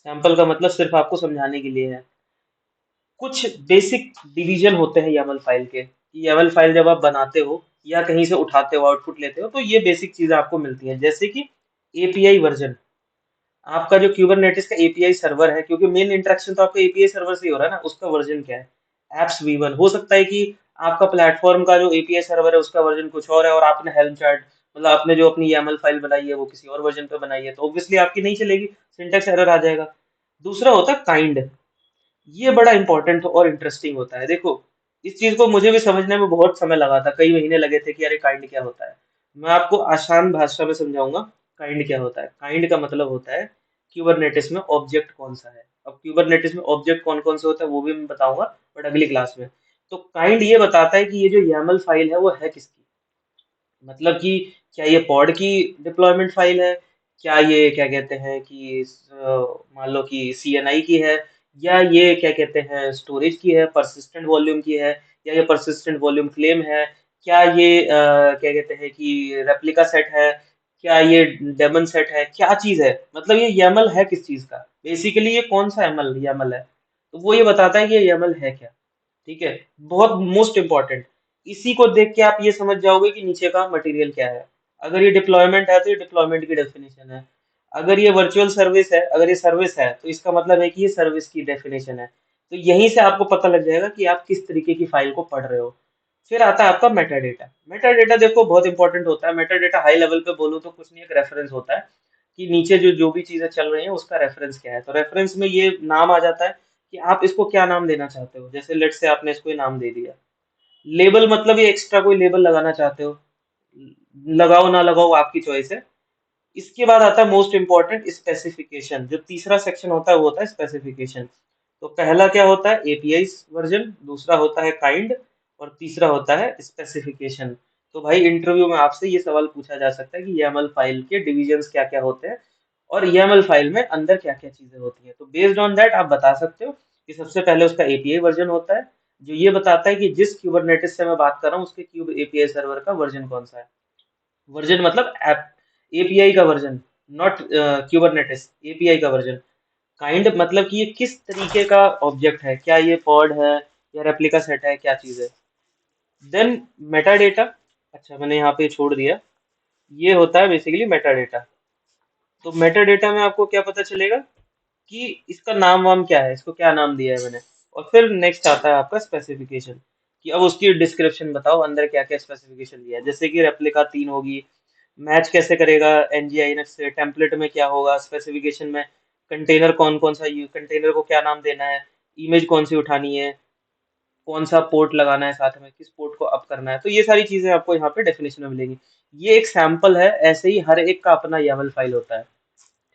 सैंपल का मतलब सिर्फ आपको समझाने के लिए है। कुछ बेसिक डिवीजन होते हैं YAML फाइल के, कि YAML फाइल जब आप बनाते हो या कहीं से उठाते हो, आउटपुट लेते हो, तो ये बेसिक चीजें आपको मिलती हैं, जैसे कि एपीआई वर्जन। आपका जो क्यूबरनेटिस का एपीआई सर्वर है, क्योंकि मेन इंटरेक्शन तो आपका एपीआई सर्वर से ही हो रहा है ना, उसका वर्जन क्या है, एप्स V1। हो सकता है कि आपका प्लेटफॉर्म का जो एपीआई सर्वर है उसका वर्जन कुछ और है, और आपने हेल्म चार्ट, मतलब आपने जो अपनी YAML फाइल बनाई है वो किसी और वर्जन पे बनाई है, तो ऑब्वियसली आपकी नहीं चलेगी, सिंटैक्स एरर आ जाएगा। दूसरा होता है काइंड। ये बड़ा इंपॉर्टेंट और इंटरेस्टिंग होता है। देखो, इस चीज को मुझे भी समझने में बहुत समय लगा था, कई महीने लगे थे कि अरे काइंड क्या होता है। मैं आपको आसान भाषा में समझाऊंगा। काइंड क्या होता है। काइंड का मतलब होता है क्यूबरनेटिस में ऑब्जेक्ट कौन सा है। अब क्यूबरनेटिस में ऑब्जेक्ट कौन कौन से होते हैं वो भी मैं बताऊंगा, बट अगली क्लास में। तो काइंड ये बताता है कि ये जो YAML फाइल है वो है किसकी। मतलब कि क्या ये पॉड की डिप्लॉयमेंट फाइल है, क्या ये क्या कहते हैं कि मान लो कि CNI की है, या ये क्या कहते हैं स्टोरेज की है, परसिस्टेंट वॉल्यूम की है, या ये परसिस्टेंट वॉल्यूम क्लेम है, क्या ये क्या कहते हैं कि रेप्लिका सेट है, क्या ये डेमन सेट है, क्या चीज है। मतलब ये YAML है किस चीज का, बेसिकली ये कौन सा YAML YAML है। तो वो ये बताता है कि ये YAML है क्या। ठीक है, बहुत मोस्ट इंपॉर्टेंट। इसी को देख के आप ये समझ जाओगे कि नीचे का मटेरियल क्या है। अगर ये डिप्लॉयमेंट है तो ये डिप्लॉयमेंट की डेफिनेशन है। अगर ये वर्चुअल सर्विस है, अगर ये सर्विस है तो इसका मतलब है कि ये सर्विस की डेफिनेशन है। तो यहीं से आपको पता लग जाएगा कि आप किस तरीके की फाइल को पढ़ रहे हो। फिर आता है आपका मेटा डेटा। मेटा डेटा देखो बहुत इंपॉर्टेंट होता है। मेटा डेटा हाई लेवल पे बोलो तो कुछ नहीं, एक रेफरेंस होता है कि नीचे जो जो भी चीजें चल रही हैं उसका रेफरेंस क्या है। तो रेफरेंस में ये नाम आ जाता है कि आप इसको क्या नाम देना चाहते हो। जैसे लेट से आपने इसको ये नाम दे दिया। लेबल मतलब ये एक्स्ट्रा कोई लेबल लगाना चाहते हो, लगाओ ना लगाओ आपकी चॉइस है। इसके बाद आता है मोस्ट इंपॉर्टेंट स्पेसिफिकेशन। जो तीसरा सेक्शन होता है वो होता है स्पेसिफिकेशन। तो पहला क्या होता है, एपीआई वर्जन, दूसरा होता है काइंड, और तीसरा होता है स्पेसिफिकेशन। तो भाई इंटरव्यू में आपसे ये सवाल पूछा जा सकता है कि YAML फाइल के डिविजन्स क्या क्या होते हैं और YAML फाइल में अंदर क्या क्या चीजें होती हैं। तो बेस्ड ऑन दैट आप बता सकते हो कि सबसे पहले उसका एपीआई वर्जन होता है, जो ये बताता है कि जिस क्यूबरनेटिस से मैं बात कर रहा हूँ उसके क्यूब एपीआई सर्वर का वर्जन कौन सा है। वर्जन मतलब ऐप, एपीआई का वर्जन, नॉट क्यूबरनेटिस, एपीआई का वर्जन। काइंड मतलब कि ये किस तरीके का ऑब्जेक्ट है, क्या ये पॉड है या रेप्लिका सेट है, क्या चीज है। देन मेटा डेटा, अच्छा मैंने यहाँ पे छोड़ दिया, ये होता है बेसिकली मेटा डेटा। तो मेटा डेटा में आपको क्या पता चलेगा कि इसका नाम वाम क्या है, इसको क्या नाम दिया है मैंने। और फिर नेक्स्ट आता है आपका स्पेसिफिकेशन, कि अब उसकी डिस्क्रिप्शन बताओ अंदर क्या क्या स्पेसिफिकेशन दिया है। जैसे कि रेप्लिका 3 होगी, मैच कैसे करेगा एनजीआईएनएक्स से, टेम्पलेट में क्या होगा, स्पेसिफिकेशन में कंटेनर कौन कौन सा यूज, कंटेनर को क्या नाम देना है, इमेज कौन सी उठानी है, कौन सा पोर्ट लगाना है, साथ में किस पोर्ट को अप करना है। तो ये सारी चीजें आपको यहाँ पे डेफिनेशन में मिलेंगी। ये एक सैंपल है, ऐसे ही हर एक का अपना YAML फाइल होता है।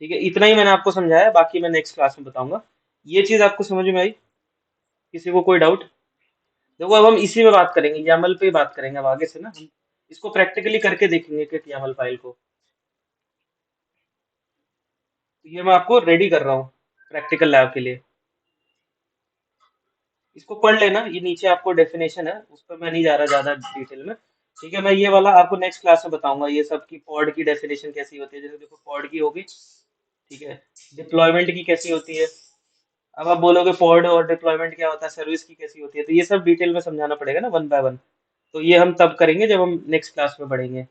ठीक है, इतना ही मैंने आपको समझाया है, बाकी मैं नेक्स्ट क्लास में बताऊंगा। ये चीज आपको समझ में आई? किसी को कोई डाउट? देखो अब हम इसी में बात करेंगे, YAML पे ही बात करेंगे अब आगे से ना, हम इसको प्रैक्टिकली करके देखेंगे कि YAML फाइल को। तो ये मैं आपको रेडी कर रहा हूँ प्रैक्टिकल लैब के लिए। इसको पढ़ लेना, ये नीचे आपको डेफिनेशन है, उस पर मैं नहीं जा रहा ज्यादा डिटेल में। ठीक है, मैं ये वाला आपको नेक्स्ट क्लास में बताऊंगा, ये सब की पॉड की डेफिनेशन कैसी होती है। जैसे देखो पॉड की होगी, ठीक है, डिप्लॉयमेंट की कैसी होती है। अब आप बोलोगे पॉड और डिप्लॉयमेंट क्या होता है, सर्विस की कैसी होती है, तो ये सब डिटेल में समझाना पड़ेगा ना वन बाय वन। तो ये हम तब करेंगे जब हम नेक्स्ट क्लास में पढ़ेंगे।